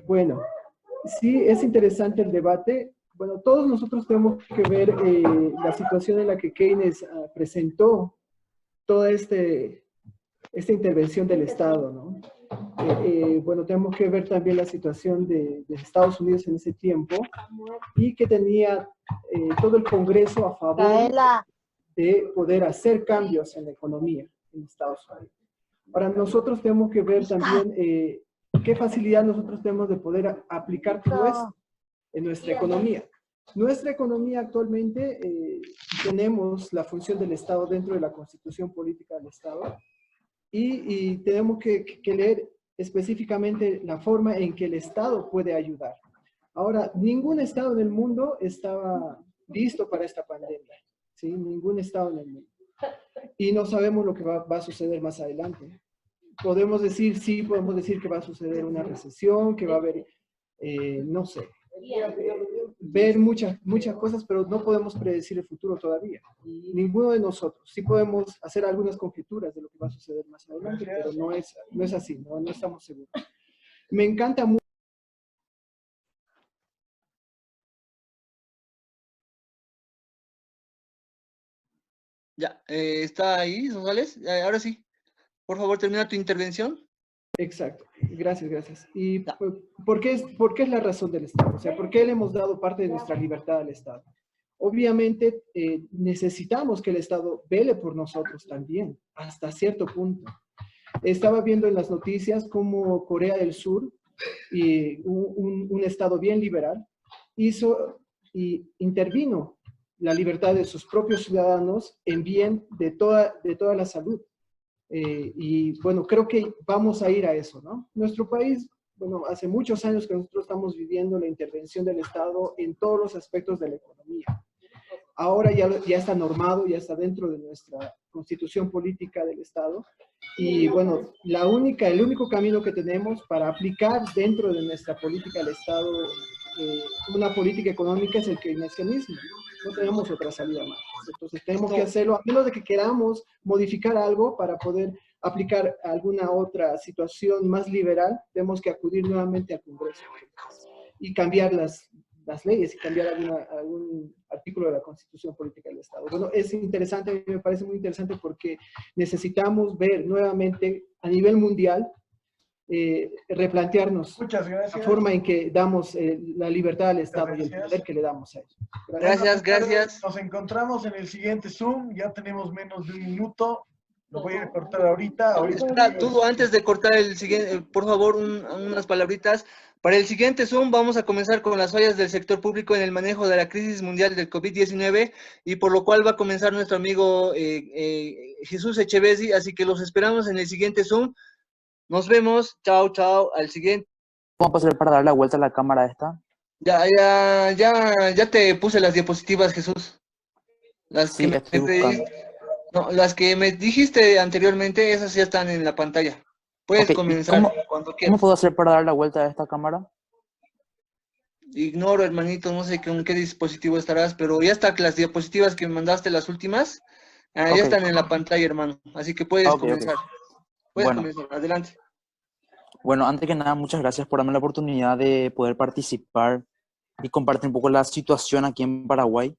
Bueno, sí, es interesante el debate. Bueno, todos nosotros tenemos que ver la situación en la que Keynes presentó toda esta intervención del Estado, ¿no? Bueno, tenemos que ver también la situación de Estados Unidos en ese tiempo y que tenía todo el Congreso a favor de poder hacer cambios en la economía en Estados Unidos. Para nosotros tenemos que ver también qué facilidad nosotros tenemos de poder aplicar todo esto en nuestra economía. Nuestra economía actualmente tenemos la función del Estado dentro de la Constitución Política del Estado y tenemos que leer específicamente la forma en que el Estado puede ayudar. Ahora, ningún Estado en el mundo estaba listo para esta pandemia, ¿sí? Ningún Estado en el mundo. Y no sabemos lo que va a suceder más adelante. Podemos decir, sí, podemos decir que va a suceder una recesión, que va a haber, no sé, ver muchas cosas, pero no podemos predecir el futuro todavía. Ninguno de nosotros. Sí podemos hacer algunas conjeturas de lo que va a suceder más adelante, pero no es así, no estamos seguros. Me encanta mucho. Ya, ¿está ahí, Rosales? Ahora sí, por favor, termina tu intervención. Exacto, gracias. ¿Y por qué es la razón del Estado? O sea, ¿por qué le hemos dado parte de nuestra libertad al Estado? Obviamente necesitamos que el Estado vele por nosotros también, hasta cierto punto. Estaba viendo en las noticias cómo Corea del Sur, un Estado bien liberal, intervino la libertad de sus propios ciudadanos en bien de toda la salud. Y bueno, creo que vamos a ir a eso, ¿no? Nuestro país, bueno, hace muchos años que nosotros estamos viviendo la intervención del Estado en todos los aspectos de la economía. Ahora ya está normado, ya está dentro de nuestra constitución política del Estado. Y bueno, el único camino que tenemos para aplicar dentro de nuestra política del Estado una política económica es el keynesianismo. No tenemos otra salida más. Entonces tenemos que hacerlo, a menos de que queramos modificar algo para poder aplicar alguna otra situación más liberal, tenemos que acudir nuevamente al Congreso y cambiar las leyes y cambiar algún artículo de la Constitución Política del Estado. Bueno, es interesante, a mí me parece muy interesante porque necesitamos ver nuevamente a nivel mundial replantearnos la forma en que damos la libertad al Estado y el poder que le damos a ellos. Gracias. Nos encontramos en el siguiente Zoom, ya tenemos menos de un minuto. Lo voy a cortar ahorita. Espera, tú antes de cortar el siguiente, por favor, unas palabritas. Para el siguiente Zoom vamos a comenzar con las fallas del sector público en el manejo de la crisis mundial del COVID-19 y por lo cual va a comenzar nuestro amigo Jesús Echevesi, así que los esperamos en el siguiente Zoom. Nos vemos, chao, al siguiente. ¿Cómo pasar para dar la vuelta a la cámara esta? Ya te puse las diapositivas, Jesús. Las que me dijiste anteriormente, esas ya están en la pantalla. Puedes comenzar cuando quieras. ¿Cómo puedo hacer para dar la vuelta a esta cámara? Ignoro, hermanito, no sé con qué dispositivo estarás, pero ya están las diapositivas que me mandaste, las últimas. Ya están en la pantalla, hermano. Así que puedes comenzar. Puedes comenzar, adelante. Bueno, antes que nada, muchas gracias por darme la oportunidad de poder participar y compartir un poco la situación aquí en Paraguay.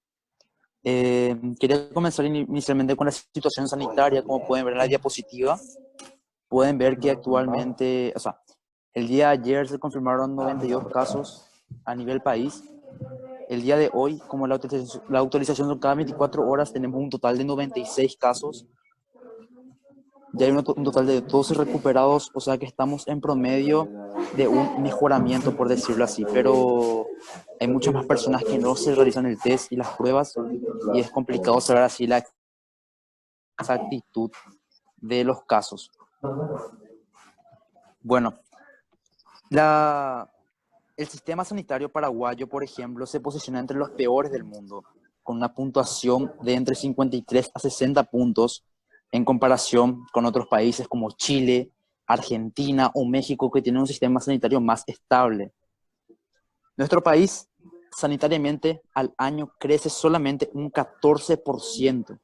Quería comenzar inicialmente con la situación sanitaria. Como pueden ver en la diapositiva, pueden ver que actualmente, o sea, el día de ayer se confirmaron 92 casos a nivel país. El día de hoy, como la autorización son cada 24 horas, tenemos un total de 96 casos. Ya hay un total de 12 recuperados, o sea que estamos en promedio de un mejoramiento, por decirlo así, pero hay muchas más personas que no se realizan el test y las pruebas, y es complicado saber así la exactitud de los casos. Bueno, el sistema sanitario paraguayo, por ejemplo, se posiciona entre los peores del mundo, con una puntuación de entre 53 a 60 puntos, en comparación con otros países como Chile, Argentina o México, que tienen un sistema sanitario más estable. Nuestro país, sanitariamente, al año crece solamente un 14%,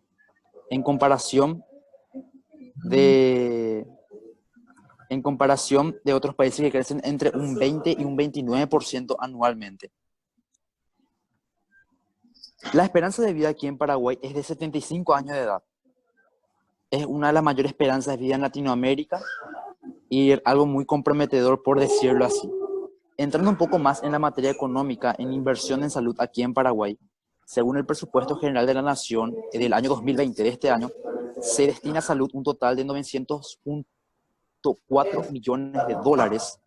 en comparación de otros países que crecen entre un 20 y un 29% anualmente. La esperanza de vida aquí en Paraguay es de 75 años de edad. Es una de las mayores esperanzas de vida en Latinoamérica y algo muy comprometedor, por decirlo así. Entrando un poco más en la materia económica, en inversión en salud aquí en Paraguay, según el presupuesto general de la Nación del año 2020, de este año, se destina a salud un total de 901.4 millones de dólares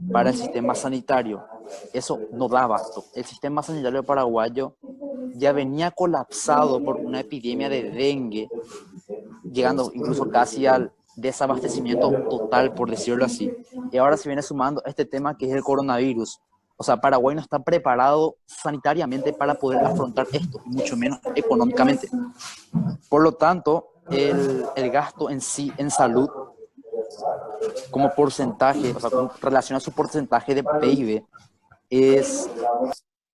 para el sistema sanitario. Eso no da abasto. El sistema sanitario paraguayo ya venía colapsado por una epidemia de dengue, llegando incluso casi al desabastecimiento total, por decirlo así. Y ahora se viene sumando este tema que es el coronavirus. O sea, Paraguay no está preparado sanitariamente para poder afrontar esto, y mucho menos económicamente. Por lo tanto, el gasto en sí, en salud, como porcentaje, o sea, con relación a su porcentaje de PIB, es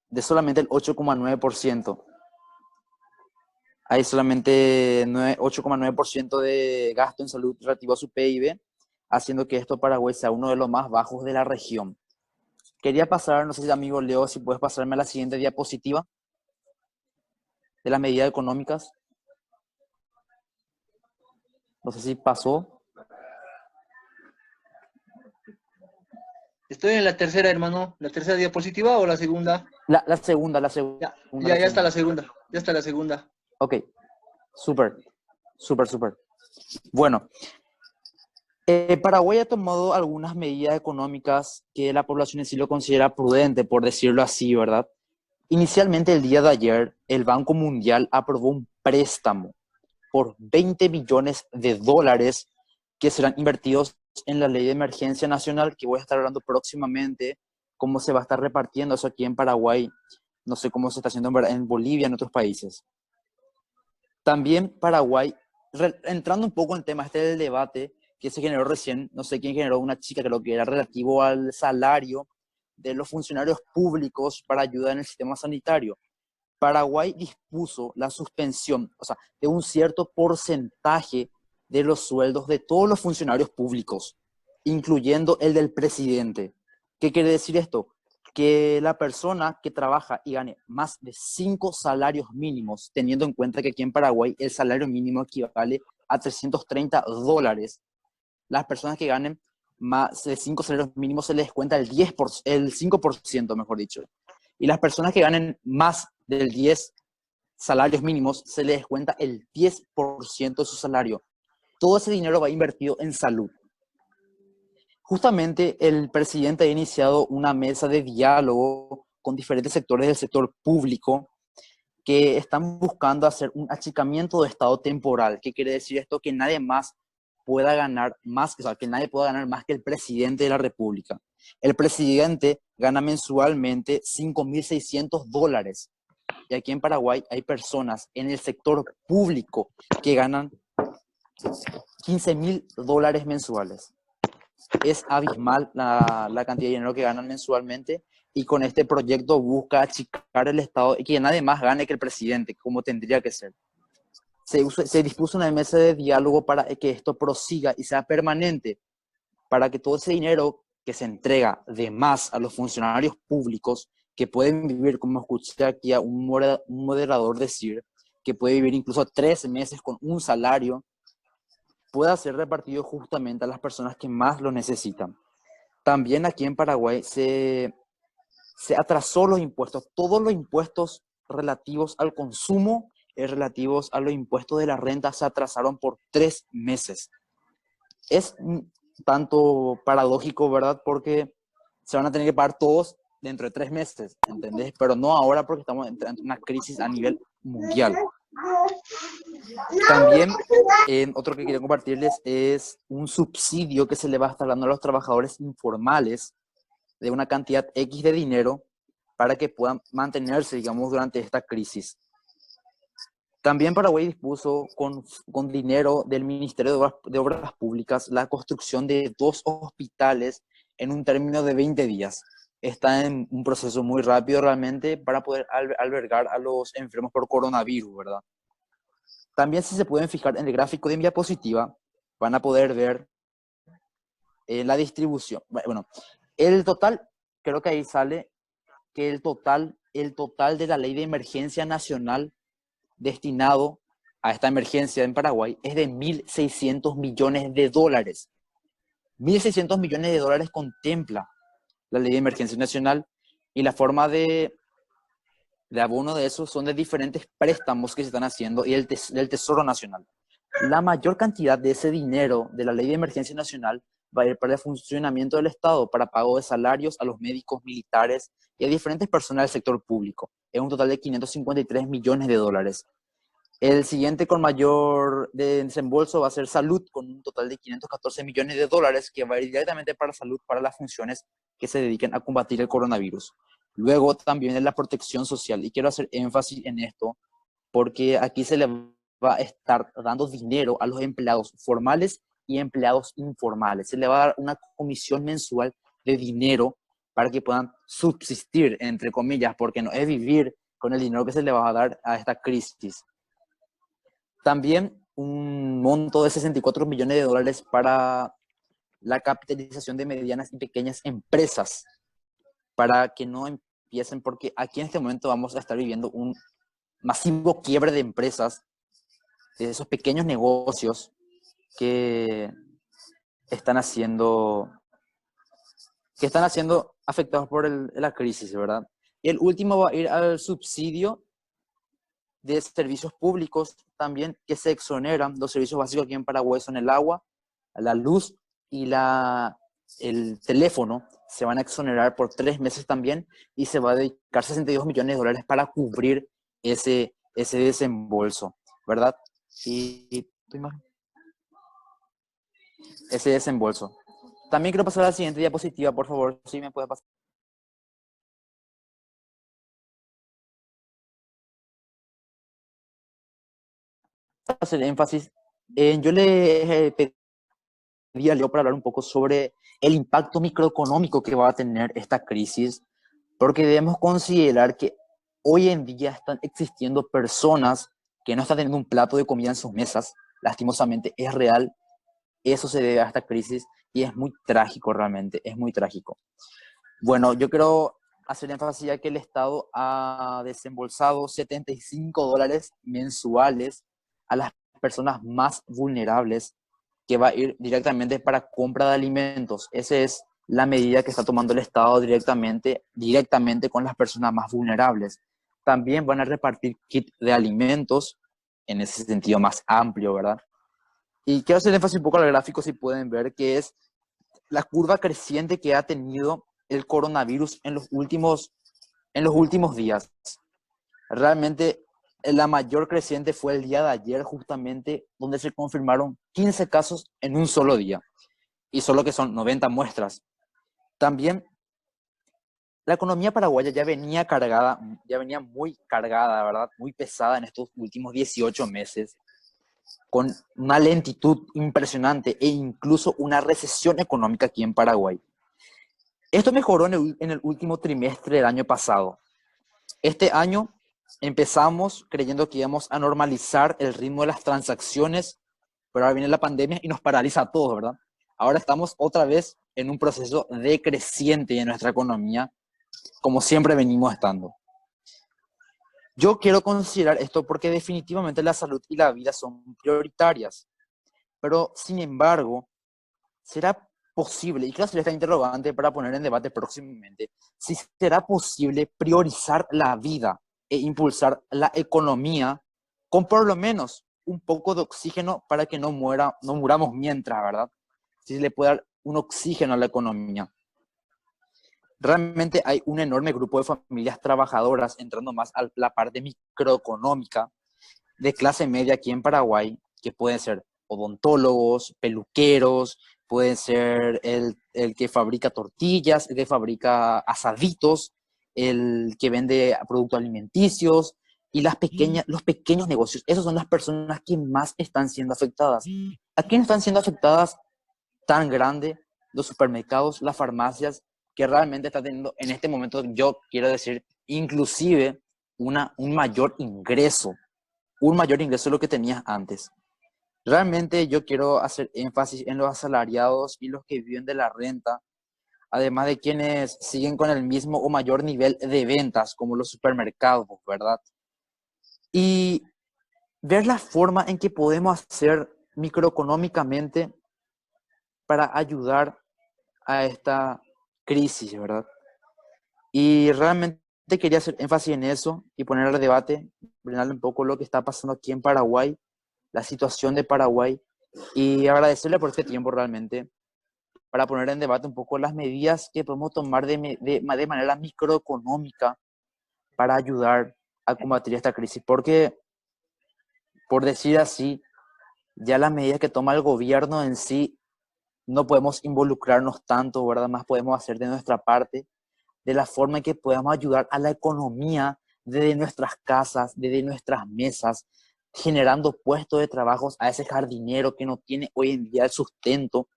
de solamente el 8,9%. Hay solamente 8,9% de gasto en salud relativo a su PIB, haciendo que esto Paraguay sea uno de los más bajos de la región. Quería pasar, no sé si amigo Leo, si puedes pasarme a la siguiente diapositiva de las medidas económicas. No sé si pasó. Estoy en la tercera, hermano. ¿La tercera diapositiva o la segunda? La segunda. Ya está la segunda. Ya está la segunda. Ok, súper. Bueno, Paraguay ha tomado algunas medidas económicas que la población en sí lo considera prudente, por decirlo así, ¿verdad? Inicialmente, el día de ayer, el Banco Mundial aprobó un préstamo por 20 billones de dólares que serán invertidos en la Ley de Emergencia Nacional, que voy a estar hablando próximamente, cómo se va a estar repartiendo eso aquí en Paraguay. No sé cómo se está haciendo en Bolivia, en otros países. También Paraguay, entrando un poco en el tema este del debate que se generó recién, no sé quién generó, una chica, creo que era relativo al salario de los funcionarios públicos para ayudar en el sistema sanitario. Paraguay dispuso la suspensión, o sea, de un cierto porcentaje de los sueldos de todos los funcionarios públicos, incluyendo el del presidente. ¿Qué quiere decir esto? Que la persona que trabaja y gane más de 5 salarios mínimos, teniendo en cuenta que aquí en Paraguay el salario mínimo equivale a 330 dólares, las personas que ganen más de 5 salarios mínimos se les descuenta el 5%, mejor dicho. Y las personas que ganen más del 10 salarios mínimos se les descuenta el 10% de su salario. Todo ese dinero va invertido en salud. Justamente el presidente ha iniciado una mesa de diálogo con diferentes sectores del sector público que están buscando hacer un achicamiento de estado temporal. ¿Qué quiere decir esto? Que nadie más pueda ganar más, o sea, que nadie pueda ganar más que el presidente de la República. El presidente gana mensualmente 5.600 dólares. Y aquí en Paraguay hay personas en el sector público que ganan 15.000 dólares mensuales. Es abismal la cantidad de dinero que ganan mensualmente, y con este proyecto busca achicar el Estado y que nadie más gane que el presidente, como tendría que ser. Se dispuso una mesa de diálogo para que esto prosiga y sea permanente, para que todo ese dinero que se entrega de más a los funcionarios públicos, que pueden vivir, como escuché aquí a un moderador decir, que puede vivir incluso 3 meses con un salario, pueda ser repartido justamente a las personas que más lo necesitan. También aquí en Paraguay se atrasó los impuestos, todos los impuestos relativos al consumo y relativos a los impuestos de la renta se atrasaron por 3 meses. Es tanto paradójico, ¿verdad? Porque se van a tener que pagar todos dentro de 3 meses, ¿entendés? Pero no ahora porque estamos en una crisis a nivel mundial. También, otro que quería compartirles es un subsidio que se le va a estar dando a los trabajadores informales de una cantidad X de dinero para que puedan mantenerse, digamos, durante esta crisis. También Paraguay dispuso con dinero del Ministerio de Obras Públicas la construcción de 2 hospitales en un término de 20 días. Está en un proceso muy rápido realmente para poder albergar a los enfermos por coronavirus, ¿verdad? También, si se pueden fijar en el gráfico de mi diapositiva, van a poder ver la distribución. Bueno, el total, creo que ahí sale que el total de la ley de emergencia nacional destinado a esta emergencia en Paraguay es de 1.600 millones de dólares. 1.600 millones de dólares contempla la ley de emergencia nacional, y la forma de abono de eso son de diferentes préstamos que se están haciendo y del Tesoro Nacional. La mayor cantidad de ese dinero de la ley de emergencia nacional va a ir para el funcionamiento del Estado, para pago de salarios a los médicos, militares y a diferentes personas del sector público. Es un total de 553 millones de dólares. El siguiente con mayor desembolso va a ser salud, con un total de 514 millones de dólares, que va a ir directamente para salud, para las funciones que se dediquen a combatir el coronavirus. Luego también es la protección social, y quiero hacer énfasis en esto, porque aquí se le va a estar dando dinero a los empleados formales y empleados informales. Se le va a dar una comisión mensual de dinero para que puedan subsistir, entre comillas, porque no es vivir con el dinero que se le va a dar a esta crisis. También un monto de 64 millones de dólares para la capitalización de medianas y pequeñas empresas, para que no empiecen, porque aquí en este momento vamos a estar viviendo un masivo quiebre de empresas, de esos pequeños negocios que están siendo afectados por la crisis, ¿verdad? Y el último va a ir al subsidio de servicios públicos también, que se exoneran. Los servicios básicos aquí en Paraguay son el agua, la luz y el teléfono. Se van a exonerar por 3 meses también, y se va a dedicar 62 millones de dólares para cubrir ese desembolso, ¿verdad? Ese desembolso. También quiero pasar a la siguiente diapositiva, por favor, si me puede pasar. Hacer énfasis yo le pedí a Leo para hablar un poco sobre el impacto microeconómico que va a tener esta crisis, porque debemos considerar que hoy en día están existiendo personas que no están teniendo un plato de comida en sus mesas. Lastimosamente es real, eso se debe a esta crisis, y es muy trágico realmente, es muy trágico. Bueno, yo quiero hacer énfasis ya que el Estado ha desembolsado 75 dólares mensuales a las personas más vulnerables, que va a ir directamente para compra de alimentos. Esa es la medida que está tomando el Estado directamente con las personas más vulnerables. También van a repartir kit de alimentos en ese sentido más amplio, ¿verdad? Y quiero hacer énfasis un poco al gráfico, si pueden ver, que es la curva creciente que ha tenido el coronavirus en los últimos días. Realmente la mayor creciente fue el día de ayer, justamente, donde se confirmaron 15 casos en un solo día, y solo que son 90 muestras. También la economía paraguaya ya venía muy cargada, ¿verdad? Muy pesada en estos últimos 18 meses, con una lentitud impresionante e incluso una recesión económica aquí en Paraguay. Esto mejoró en el último trimestre del año pasado. Este año empezamos creyendo que íbamos a normalizar el ritmo de las transacciones, pero ahora viene la pandemia y nos paraliza a todos, ¿verdad? Ahora estamos otra vez en un proceso decreciente en nuestra economía, como siempre venimos estando. Yo quiero considerar esto porque definitivamente la salud y la vida son prioritarias. Pero, sin embargo, ¿será posible, y quiero hacer esta interrogante para poner en debate próximamente, si será posible priorizar la vida e impulsar la economía con por lo menos un poco de oxígeno para que no muramos mientras, ¿verdad? Si se le puede dar un oxígeno a la economía. Realmente hay un enorme grupo de familias trabajadoras, entrando más a la parte microeconómica, de clase media aquí en Paraguay, que pueden ser odontólogos, peluqueros, pueden ser el que fabrica tortillas, el que fabrica asaditos, el que vende productos alimenticios y los pequeños negocios. Esas son las personas que más están siendo afectadas. ¿A quién están siendo afectadas tan grande? Los supermercados, las farmacias, que realmente están teniendo en este momento, yo quiero decir, inclusive un mayor ingreso de lo que tenías antes. Realmente yo quiero hacer énfasis en los asalariados y los que viven de la renta, además de quienes siguen con el mismo o mayor nivel de ventas, como los supermercados, ¿verdad? Y ver la forma en que podemos hacer microeconómicamente para ayudar a esta crisis, ¿verdad? Y realmente quería hacer énfasis en eso y poner al debate, brindarle un poco lo que está pasando aquí en Paraguay, la situación de Paraguay, y agradecerle por este tiempo realmente, para poner en debate un poco las medidas que podemos tomar de manera microeconómica para ayudar a combatir esta crisis. Porque, por decir así, ya las medidas que toma el gobierno en sí, no podemos involucrarnos tanto, ¿verdad? Más podemos hacer de nuestra parte, de la forma en que podamos ayudar a la economía desde nuestras casas, desde nuestras mesas, generando puestos de trabajo a ese jardinero que no tiene hoy en día el sustento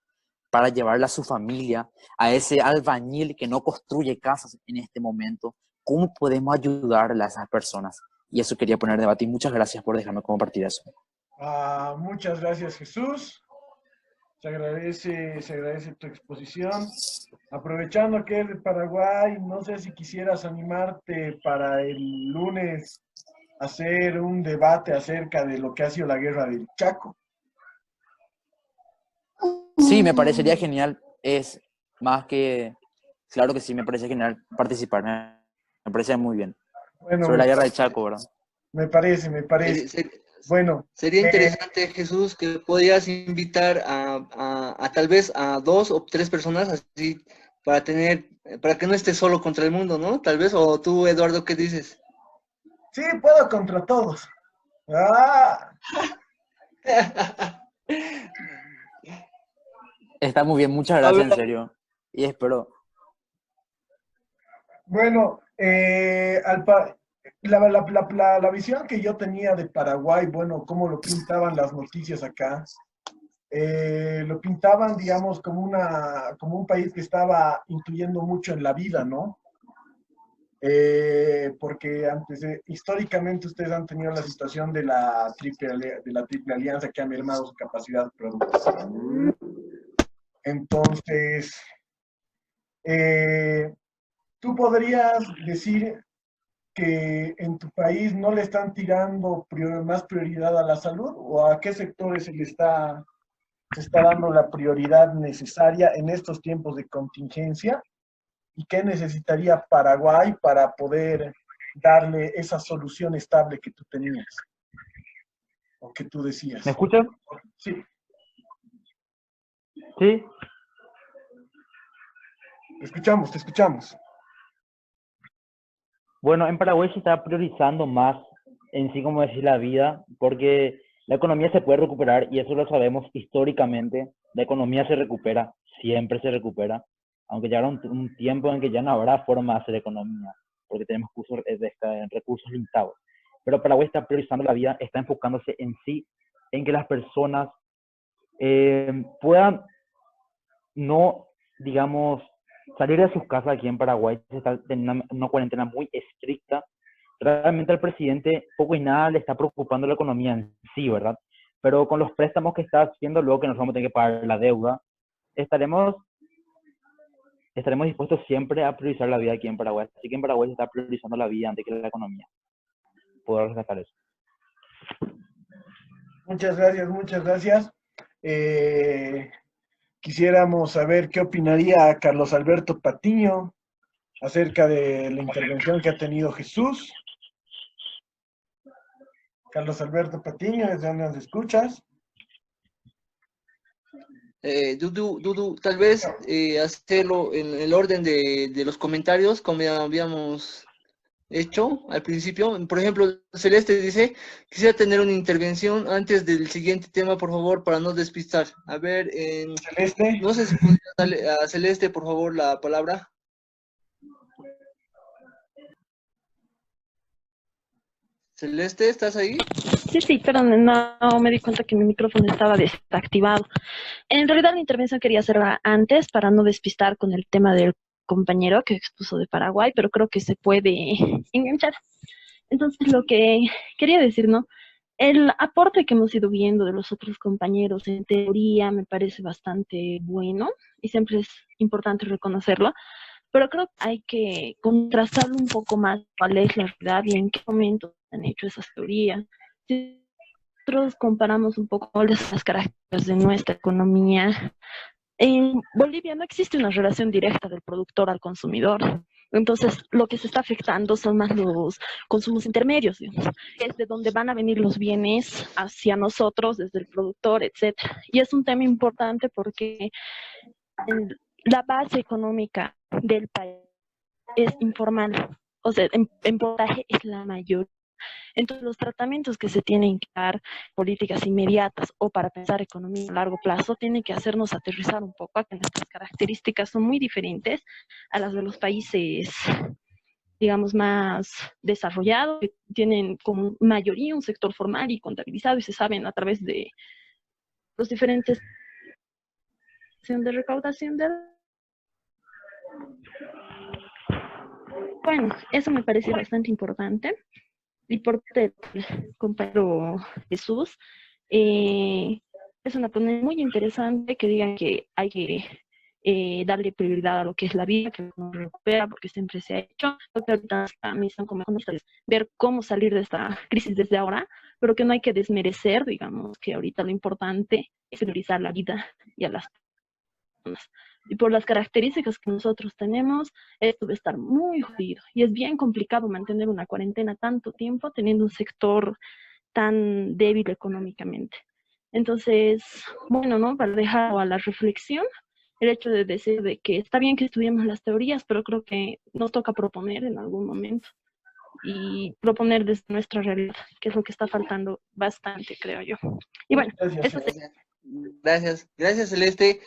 para llevarla a su familia, a ese albañil que no construye casas en este momento. ¿Cómo podemos ayudarle a esas personas? Y eso quería poner en debate y muchas gracias por dejarme compartir eso. Muchas gracias, Jesús. Se agradece tu exposición. Aprovechando que eres de Paraguay, no sé si quisieras animarte para el lunes a hacer un debate acerca de lo que ha sido la guerra del Chaco. Sí, me parecería genial. Es más que, claro que sí, me parece genial participar. Me parece muy bien. Bueno, Sobre la guerra del Chaco, ¿verdad? Me parece. Bueno. Sería interesante, Jesús, que podías invitar a tal vez a 2 o 3 personas así para que no estés solo contra el mundo, ¿no? Tal vez, o tú, Eduardo, ¿qué dices? Sí, puedo contra todos. Está muy bien, muchas gracias, en serio. Y espero. Bueno, la visión que yo tenía de Paraguay, bueno, cómo lo pintaban las noticias acá, lo pintaban, digamos, como un país que estaba influyendo mucho en la vida, ¿no? Porque históricamente ustedes han tenido la situación de la triple alianza que ha mermado su capacidad productiva. Entonces, tú podrías decir que en tu país no le están tirando más prioridad a la salud, o a qué sectores se está dando la prioridad necesaria en estos tiempos de contingencia, y qué necesitaría Paraguay para poder darle esa solución estable que tú tenías o que tú decías. ¿Me escuchan? Sí. Sí. Te escuchamos. Bueno, en Paraguay se está priorizando más en sí, como decir, la vida, porque la economía se puede recuperar y eso lo sabemos históricamente. La economía se recupera, siempre se recupera, aunque llegará un tiempo en que ya no habrá forma de hacer economía, porque tenemos recursos limitados. Pero Paraguay está priorizando la vida, está enfocándose en sí, en que las personas puedan no, digamos, salir de sus casas. Aquí en Paraguay se está teniendo una cuarentena muy estricta. Realmente al presidente poco y nada le está preocupando la economía en sí, ¿verdad? Pero con los préstamos que está haciendo, luego que nos vamos a tener que pagar la deuda, estaremos dispuestos siempre a priorizar la vida aquí en Paraguay. Así que en Paraguay se está priorizando la vida antes que la economía. poder rescatar eso. Muchas gracias, muchas gracias. Quisiéramos saber qué opinaría Carlos Alberto Patiño acerca de la intervención que ha tenido Jesús. Carlos Alberto Patiño, ¿desde dónde nos escuchas? Dudu, tal vez hacerlo en el orden de los comentarios, como ya habíamos hecho al principio. Por ejemplo, Celeste dice, quisiera tener una intervención antes del siguiente tema, por favor, para no despistar. A ver, Celeste. No sé si podrías darle a Celeste, por favor, la palabra. Celeste, ¿estás ahí? Sí, perdón, no me di cuenta que mi micrófono estaba desactivado. En realidad la intervención quería hacerla antes para no despistar con el tema del compañero que expuso de Paraguay, pero creo que se puede enganchar. Entonces lo que quería decir, ¿no? El aporte que hemos ido viendo de los otros compañeros en teoría me parece bastante bueno y siempre es importante reconocerlo, pero creo que hay que contrastarlo un poco más, cuál es la realidad y en qué momento han hecho esas teorías. Si nosotros comparamos un poco las características de nuestra economía, en Bolivia no existe una relación directa del productor al consumidor. Entonces, lo que se está afectando son más los consumos intermedios, digamos, es de donde van a venir los bienes hacia nosotros, desde el productor, etc. Y es un tema importante porque la base económica del país es informal, o sea, en porcentaje es la mayor. Entonces, los tratamientos que se tienen que dar, políticas inmediatas o para pensar economía a largo plazo, tienen que hacernos aterrizar un poco a que nuestras características son muy diferentes a las de los países, digamos, más desarrollados, que tienen como mayoría un sector formal y contabilizado y se saben a través de los diferentes de recaudación de... Bueno, eso me parece bastante importante. Y por parte del compañero Jesús, es una ponencia muy interesante que digan que hay que darle prioridad a lo que es la vida, que no recupera, porque siempre se ha hecho. Lo que ahorita a mí están como economistas, ver cómo salir de esta crisis desde ahora, pero que no hay que desmerecer, digamos, que ahorita lo importante es priorizar la vida y a las personas. Y por las características que nosotros tenemos, esto debe estar muy jodido. Y es bien complicado mantener una cuarentena tanto tiempo teniendo un sector tan débil económicamente. Entonces, bueno, ¿no? Para dejar a la reflexión, el hecho de decir de que está bien que estudiemos las teorías, pero creo que nos toca proponer en algún momento. Y proponer desde nuestra realidad, que es lo que está faltando bastante, creo yo. Y bueno, eso es. Gracias, Celeste.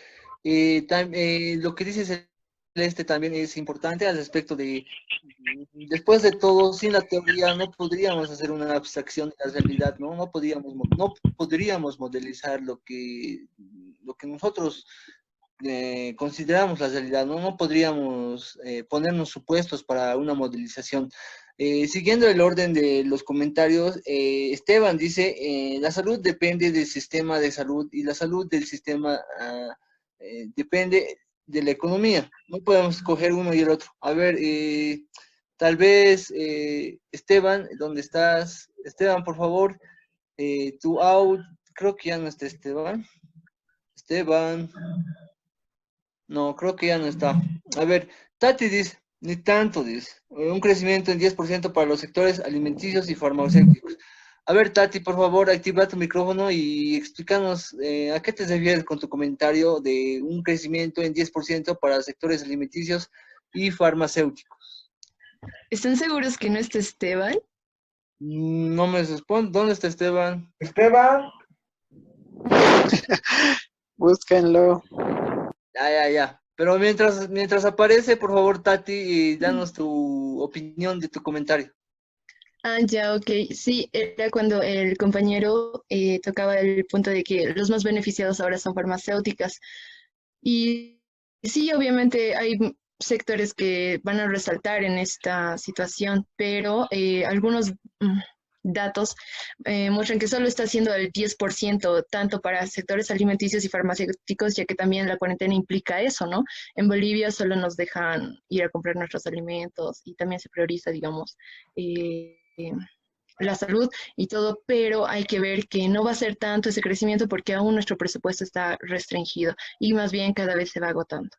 Lo que dice Celeste también es importante al respecto de, después de todo, sin la teoría no podríamos hacer una abstracción de la realidad, ¿no? No podríamos modelizar lo que nosotros consideramos la realidad, ¿no? No podríamos ponernos supuestos para una modelización. Siguiendo el orden de los comentarios, Esteban dice, la salud depende del sistema de salud y la salud del sistema depende de la economía. No podemos escoger uno y el otro. A ver, tal vez, Esteban, ¿dónde estás? Esteban, por favor, tu out, creo que ya no está Esteban. Esteban. No, creo que ya no está. A ver, Tati dice, ni tanto dice, un crecimiento en 10% para los sectores alimenticios y farmacéuticos. A ver, Tati, por favor, activa tu micrófono y explícanos a qué te refieres con tu comentario de un crecimiento en 10% para sectores alimenticios y farmacéuticos. ¿Están seguros que no está Esteban? No me responde. ¿Dónde está Esteban? Esteban. Búsquenlo. Ya. Pero mientras aparece, por favor, Tati, danos tu opinión de tu comentario. Ya, ok. Sí, era cuando el compañero tocaba el punto de que los más beneficiados ahora son farmacéuticas. Y sí, obviamente hay sectores que van a resaltar en esta situación, pero algunos datos muestran que solo está haciendo el 10%, tanto para sectores alimenticios y farmacéuticos, ya que también la cuarentena implica eso, ¿no? En Bolivia solo nos dejan ir a comprar nuestros alimentos y también se prioriza, digamos, la salud y todo, pero hay que ver que no va a ser tanto ese crecimiento porque aún nuestro presupuesto está restringido y más bien cada vez se va agotando.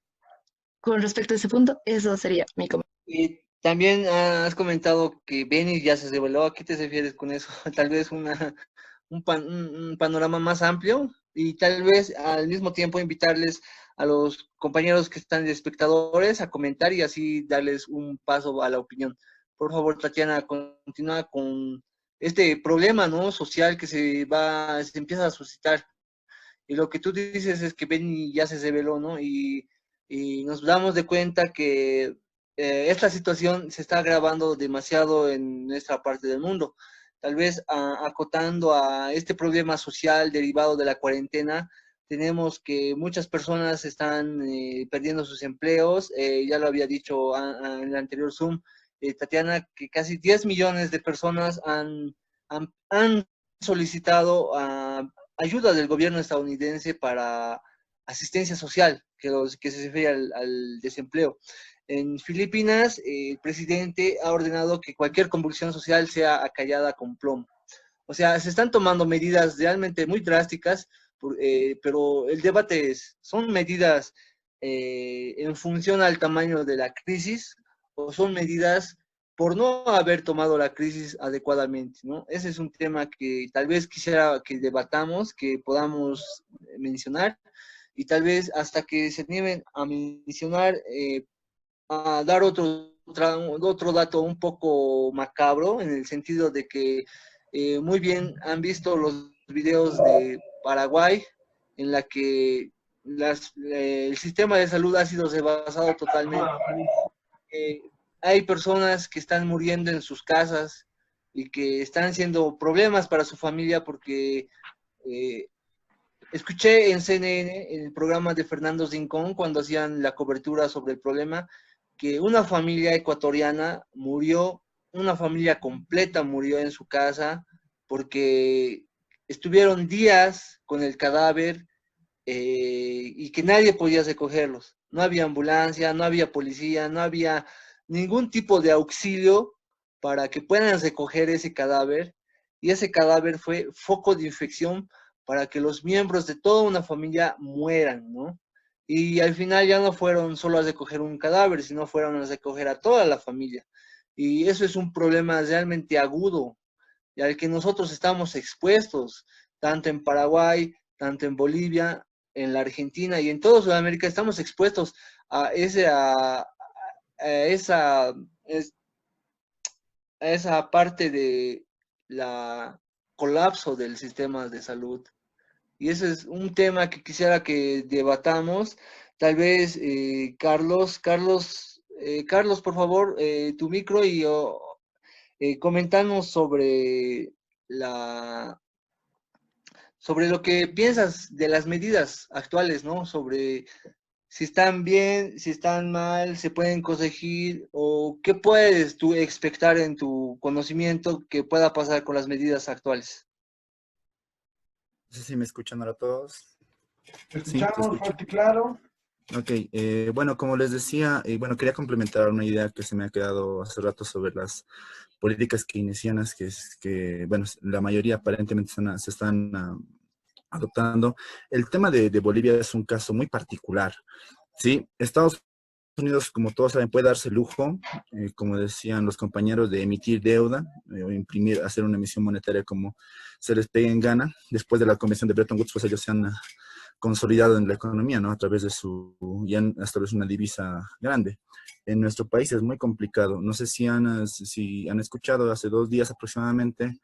Con respecto a ese punto, eso sería mi comentario. Y también has comentado que Beni ya se reveló. ¿A qué te refieres con eso? Tal vez un panorama más amplio y tal vez al mismo tiempo invitarles a los compañeros que están de espectadores a comentar y así darles un paso a la opinión. Por favor, Tatiana, continúa con este problema, ¿no?, social que se empieza a suscitar. Y lo que tú dices es que Benny ya se reveló, ¿no? Y nos damos de cuenta que esta situación se está agravando demasiado en nuestra parte del mundo. Tal vez acotando a este problema social derivado de la cuarentena, tenemos que muchas personas están perdiendo sus empleos. Ya lo había dicho en el anterior Zoom, Tatiana, que casi 10 millones de personas han solicitado ayuda del gobierno estadounidense para asistencia social, que se refiere al desempleo. En Filipinas, el presidente ha ordenado que cualquier convulsión social sea acallada con plomo. O sea, se están tomando medidas realmente muy drásticas, pero el debate ¿son medidas en función al tamaño de la crisis o son medidas por no haber tomado la crisis adecuadamente, ¿no? Ese es un tema que tal vez quisiera que debatamos, que podamos mencionar, y tal vez hasta que se animen a mencionar, a dar otro dato un poco macabro, en el sentido de que muy bien han visto los videos de Paraguay, en la que el sistema de salud ha sido rebasado totalmente. Hay personas que están muriendo en sus casas y que están siendo problemas para su familia porque escuché en CNN, en el programa de Fernando Rincón, cuando hacían la cobertura sobre el problema, que una familia ecuatoriana murió, una familia completa murió en su casa porque estuvieron días con el cadáver y que nadie podía recogerlos. No había ambulancia, no había policía, no había ningún tipo de auxilio para que puedan recoger ese cadáver, y ese cadáver fue foco de infección para que los miembros de toda una familia mueran, ¿no? Y al final ya no fueron solo a recoger un cadáver, sino fueron a recoger a toda la familia. Y eso es un problema realmente agudo, y al que nosotros estamos expuestos, tanto en Paraguay, tanto en Bolivia, en la Argentina y en toda Sudamérica estamos expuestos a esa parte de la colapso del sistema de salud. Y ese es un tema que quisiera que debatamos. Tal vez, Carlos, por favor, tu micro y comentanos sobre lo que piensas de las medidas actuales, ¿no? Sobre si están bien, si están mal, se pueden corregir, o qué puedes tú expectar en tu conocimiento que pueda pasar con las medidas actuales. No sé si me escuchan ahora todos. Te Sí, escuchamos fuerte y claro. Ok, bueno, como les decía, bueno, quería complementar una idea que se me ha quedado hace rato sobre las políticas keynesianas que bueno, la mayoría aparentemente se están adoptando. El tema de Bolivia es un caso muy particular, ¿sí? Estados Unidos, como todos saben, puede darse el lujo, como decían los compañeros, de emitir deuda, o imprimir, hacer una emisión monetaria como se les pegue en gana. Después de la convención de Bretton Woods, pues ellos se han consolidado en la economía, ¿no? A través de y han establecido una divisa grande. En nuestro país es muy complicado. No sé si han escuchado, hace 2 días aproximadamente,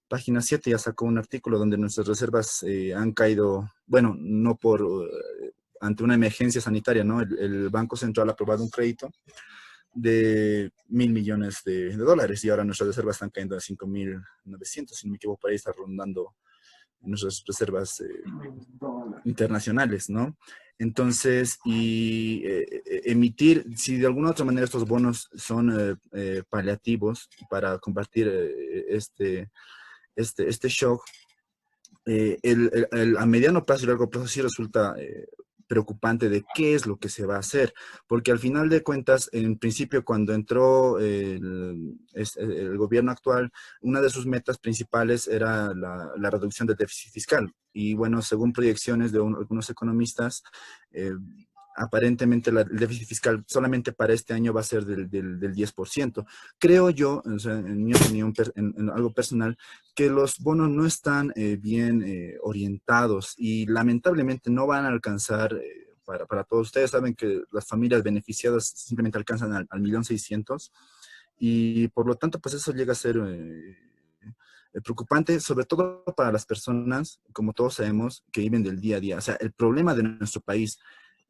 Página 7 ya sacó un artículo donde nuestras reservas han caído, bueno, no ante una emergencia sanitaria, ¿no? El Banco Central ha aprobado un crédito de 1.000 millones de dólares y ahora nuestras reservas están cayendo a 5.900, si no me equivoco, por ahí está rondando nuestras reservas internacionales, ¿no? Entonces, emitir, si de alguna otra manera estos bonos son paliativos para combatir este shock, a mediano plazo y largo plazo sí resulta preocupante de qué es lo que se va a hacer, porque al final de cuentas, en principio, cuando entró el gobierno actual, una de sus metas principales era la reducción del déficit fiscal. Y bueno, según proyecciones de algunos economistas, aparentemente el déficit fiscal solamente para este año va a ser del 10%. Creo yo, o sea, en mi opinión, en algo personal, que los bonos no están bien orientados y lamentablemente no van a alcanzar para todos. Ustedes saben que las familias beneficiadas simplemente alcanzan al 1.600.000 y por lo tanto pues eso llega a ser preocupante, sobre todo para las personas, como todos sabemos, que viven del día a día. O sea, el problema de nuestro país,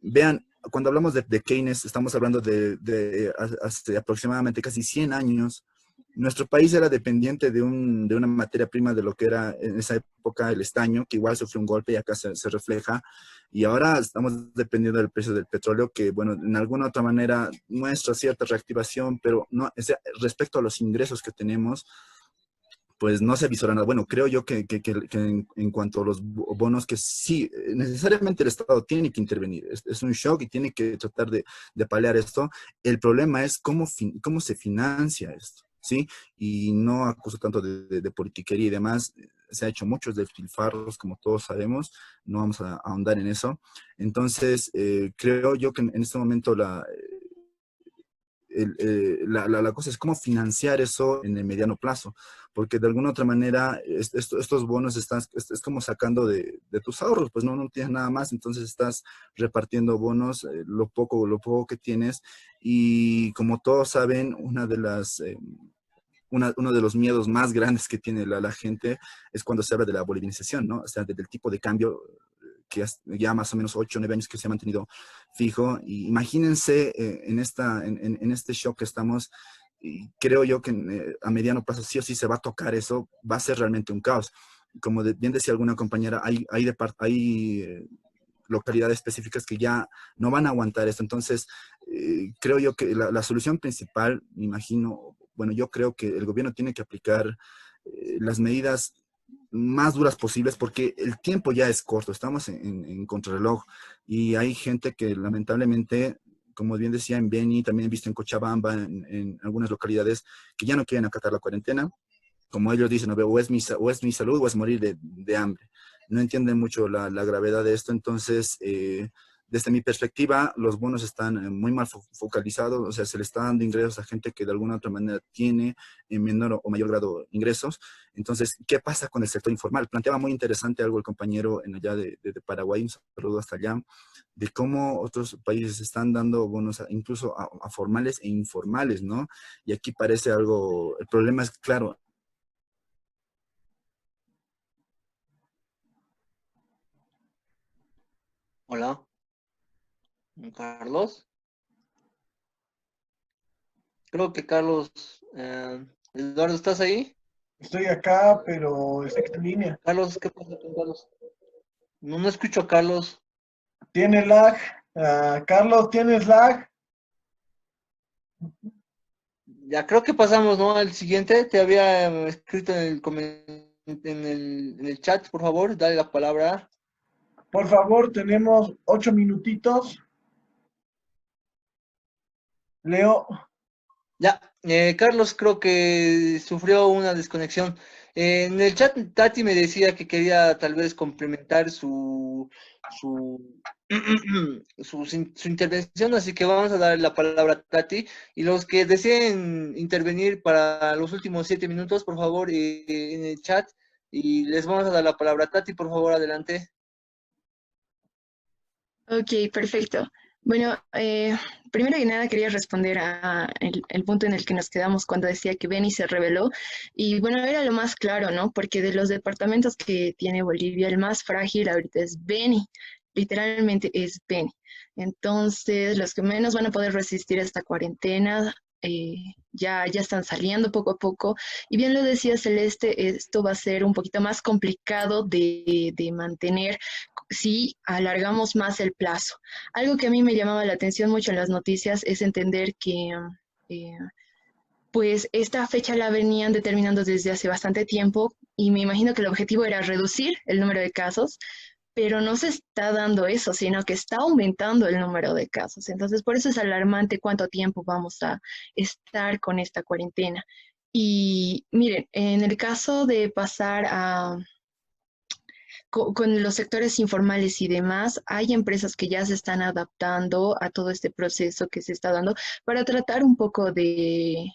vean, cuando hablamos de Keynes, estamos hablando de hace aproximadamente casi 100 años. Nuestro país era dependiente de una materia prima de lo que era en esa época el estaño, que igual sufrió un golpe y acá se refleja. Y ahora estamos dependiendo del precio del petróleo, que, bueno, en alguna otra manera muestra cierta reactivación, pero no, o sea, respecto a los ingresos que tenemos, pues no se avisora nada. Bueno, creo yo que en cuanto a los bonos, que sí, necesariamente el Estado tiene que intervenir. Es un shock y tiene que tratar de paliar esto. El problema es cómo se financia esto, ¿sí? Y no acuso tanto de politiquería y demás. Se ha hecho muchos despilfarros, como todos sabemos. No vamos a ahondar en eso. Entonces, creo yo que en este momento la cosa es cómo financiar eso en el mediano plazo, porque de alguna otra manera estos bonos es como sacando de tus ahorros, pues no tienes nada más, entonces estás repartiendo bonos, lo poco que tienes, y como todos saben, uno de los miedos más grandes que tiene la gente es cuando se habla de la bolivianización, ¿no? O sea, del tipo de cambio que ya más o menos 8 o 9 años que se ha mantenido fijo. Y imagínense en este shock que estamos, y creo yo que a mediano plazo sí o sí se va a tocar eso, va a ser realmente un caos. Como bien decía alguna compañera, hay localidades específicas que ya no van a aguantar esto. Entonces, creo yo que la solución principal, me imagino, bueno, yo creo que el gobierno tiene que aplicar las medidas más duras posibles, porque el tiempo ya es corto, estamos en contrarreloj y hay gente que lamentablemente, como bien decía en Beni, también he visto en Cochabamba, en algunas localidades, que ya no quieren acatar la cuarentena. Como ellos dicen, o es mi salud o es morir de hambre. No entienden mucho la gravedad de esto. Entonces, desde mi perspectiva, los bonos están muy mal focalizados, o sea, se le está dando ingresos a gente que de alguna otra manera tiene en menor o mayor grado ingresos. Entonces, ¿qué pasa con el sector informal? Planteaba muy interesante algo el compañero allá de Paraguay, un saludo hasta allá, de cómo otros países están dando bonos incluso a formales e informales, ¿no? Y aquí parece algo, el problema es, claro, Hola, Carlos. Creo que Carlos, Eduardo, ¿estás ahí? Estoy acá, pero está en línea. Carlos, ¿qué pasa con Carlos? No escucho a Carlos. Tiene lag. Carlos, ¿tienes lag? Ya creo que pasamos, ¿no? Al siguiente. Te había escrito en el chat, por favor, dale la palabra. Por favor, tenemos 8 minutitos. Leo. Ya, Carlos creo que sufrió una desconexión. En el chat Tati me decía que quería tal vez complementar su su intervención, así que vamos a dar la palabra a Tati. Y los que deseen intervenir para los últimos 7 minutos, por favor, en el chat. Y les vamos a dar la palabra a Tati, por favor, adelante. Ok, perfecto. Bueno, primero que nada quería responder a el punto en el que nos quedamos cuando decía que Beni se rebeló. Y bueno, era lo más claro, ¿no? Porque de los departamentos que tiene Bolivia, el más frágil ahorita es Beni. Literalmente es Beni. Entonces, los que menos van a poder resistir esta cuarentena ya están saliendo poco a poco. Y bien lo decía Celeste, esto va a ser un poquito más complicado de mantener si alargamos más el plazo. Algo que a mí me llamaba la atención mucho en las noticias es entender que pues esta fecha la venían determinando desde hace bastante tiempo y me imagino que el objetivo era reducir el número de casos, pero no se está dando eso, sino que está aumentando el número de casos. Entonces, por eso es alarmante cuánto tiempo vamos a estar con esta cuarentena. Y miren, en el caso de pasar a con los sectores informales y demás, hay empresas que ya se están adaptando a todo este proceso que se está dando para tratar un poco de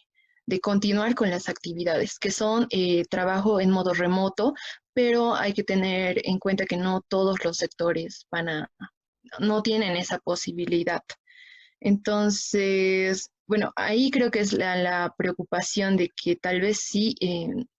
continuar con las actividades, que son trabajo en modo remoto, pero hay que tener en cuenta que no todos los sectores no tienen esa posibilidad. Entonces, bueno, ahí creo que es la preocupación de que tal vez sí,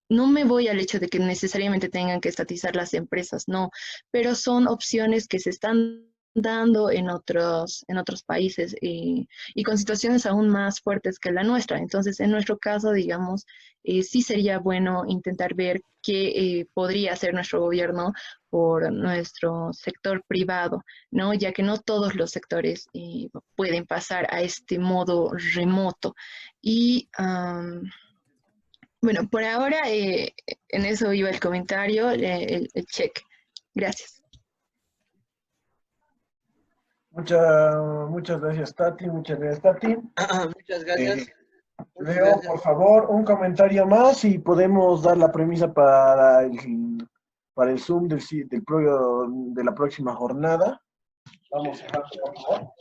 no me voy al hecho de que necesariamente tengan que estatizar las empresas, no, pero son opciones que se están dando en otros países y con situaciones aún más fuertes que la nuestra. Entonces, en nuestro caso, digamos, sí sería bueno intentar ver qué podría hacer nuestro gobierno por nuestro sector privado, ¿no? Ya que no todos los sectores pueden pasar a este modo remoto. Y bueno, por ahora en eso iba el comentario, el check. Gracias. Muchas gracias, Tati. Muchas gracias, Tati. Muchas gracias. Leo, por favor, un comentario más y podemos dar la premisa para el Zoom de la próxima jornada. Vamos, por favor.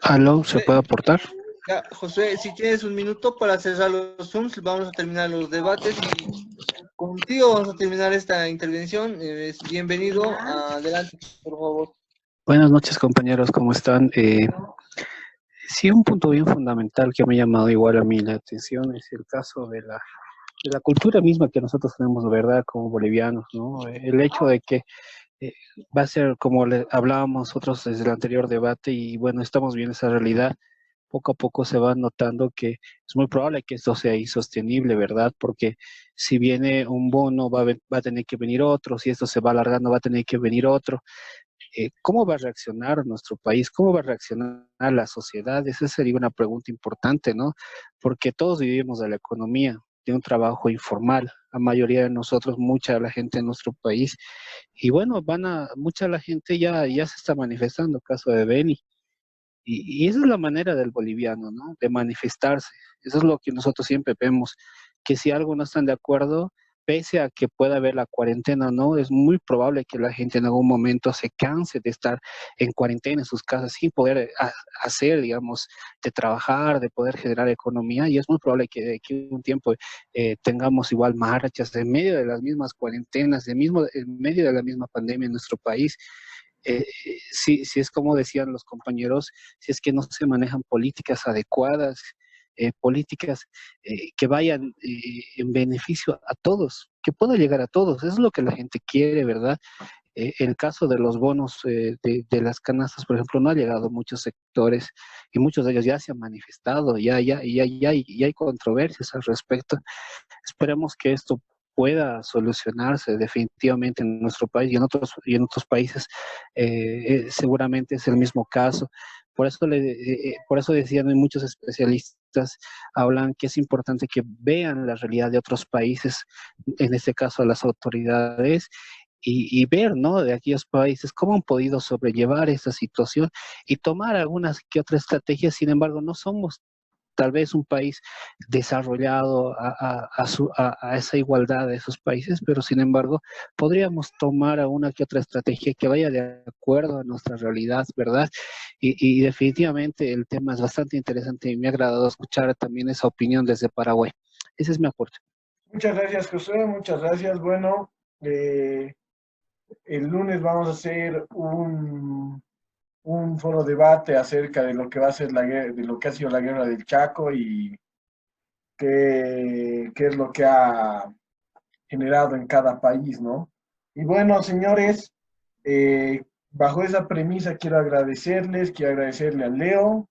¿Aló? ¿Se puede aportar? Ya, José, si tienes un minuto para cerrar los Zooms, vamos a terminar los debates y contigo vamos a terminar esta intervención. Bienvenido. Adelante, por favor. Buenas noches, compañeros, ¿cómo están? Sí, un punto bien fundamental que me ha llamado igual a mí la atención es el caso de la cultura misma que nosotros tenemos, ¿verdad?, como bolivianos, ¿no? El hecho de que va a ser como hablábamos nosotros desde el anterior debate y bueno, estamos viendo esa realidad. Poco a poco se va notando que es muy probable que esto sea insostenible, ¿verdad? Porque si viene un bono va a tener que venir otro, si esto se va alargando va a tener que venir otro. ¿Cómo va a reaccionar nuestro país? ¿Cómo va a reaccionar la sociedad? Esa sería una pregunta importante, ¿no? Porque todos vivimos de la economía, de un trabajo informal. La mayoría de nosotros, mucha de la gente en nuestro país. Y bueno, mucha de la gente ya se está manifestando, caso de Beni. Y esa es la manera del boliviano, ¿no? De manifestarse. Eso es lo que nosotros siempre vemos, que si algo no están de acuerdo, pese a que pueda haber la cuarentena o no, es muy probable que la gente en algún momento se canse de estar en cuarentena en sus casas sin poder hacer, digamos, de trabajar, de poder generar economía, y es muy probable que de aquí a un tiempo tengamos igual marchas en medio de las mismas cuarentenas, en medio de la misma pandemia en nuestro país. Si es como decían los compañeros, si es que no se manejan políticas adecuadas, políticas que vayan en beneficio a todos, que pueda llegar a todos, eso es lo que la gente quiere, ¿verdad? El caso de los bonos de las canastas, por ejemplo, no ha llegado a muchos sectores y muchos de ellos ya se han manifestado, ya hay controversias al respecto. Esperemos que esto pueda solucionarse definitivamente en nuestro país y en otros países seguramente es el mismo caso. Por eso decían muchos especialistas, hablan que es importante que vean la realidad de otros países, en este caso las autoridades, y ver, ¿no?, de aquellos países cómo han podido sobrellevar esta situación y tomar algunas que otras estrategias. Sin embargo, no somos tal vez un país desarrollado a esa igualdad de esos países, pero sin embargo podríamos tomar alguna que otra estrategia que vaya de acuerdo a nuestra realidad, ¿verdad? Y definitivamente el tema es bastante interesante y me ha agradado escuchar también esa opinión desde Paraguay. Ese es mi aporte. Muchas gracias, Josué, muchas gracias. Bueno, el lunes vamos a hacer un foro debate acerca de lo que va a ser de lo que ha sido la guerra del Chaco y qué es lo que ha generado en cada país, ¿no? Y bueno, señores, bajo esa premisa quiero agradecerle a Leo,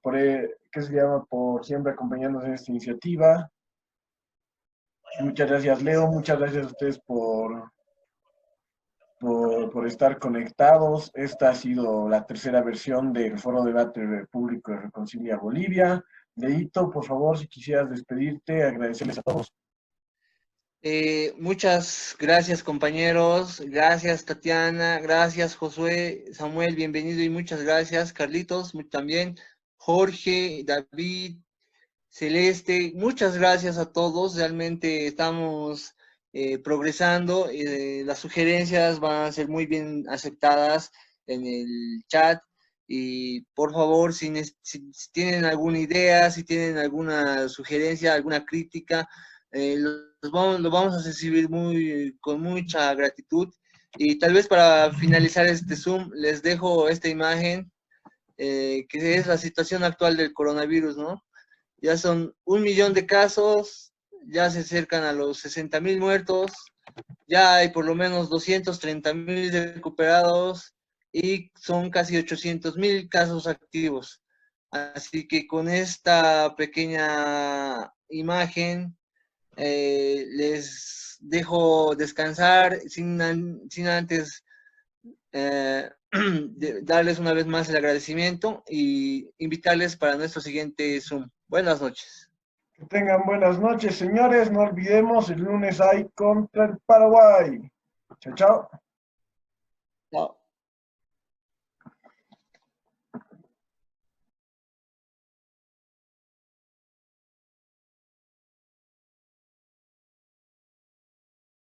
por siempre acompañarnos en esta iniciativa. Muchas gracias, Leo, muchas gracias a ustedes por estar conectados. Esta ha sido la tercera versión del Foro Debate Público de Reconcilia Bolivia. Leito, por favor, si quisieras despedirte, agradecerles a todos. Muchas gracias, compañeros. Gracias, Tatiana. Gracias, Josué. Samuel, bienvenido y muchas gracias. Carlitos, también. Jorge, David, Celeste, muchas gracias a todos. Realmente estamos progresando. Las sugerencias van a ser muy bien aceptadas en el chat. Y por favor, si tienen alguna idea, si tienen alguna sugerencia, alguna crítica, lo vamos a recibir con mucha gratitud. Y tal vez para finalizar este Zoom, les dejo esta imagen, que es la situación actual del coronavirus, ¿no? Ya son 1 millón de casos, ya se acercan a los 60,000 muertos, ya hay por lo menos 230,000 recuperados y son casi 800,000 casos activos. Así que con esta pequeña imagen les dejo descansar sin antes darles una vez más el agradecimiento y invitarles para nuestro siguiente Zoom. Buenas noches. Que tengan buenas noches, señores. No olvidemos, el lunes hay contra el Paraguay. Chao, chao. Chao.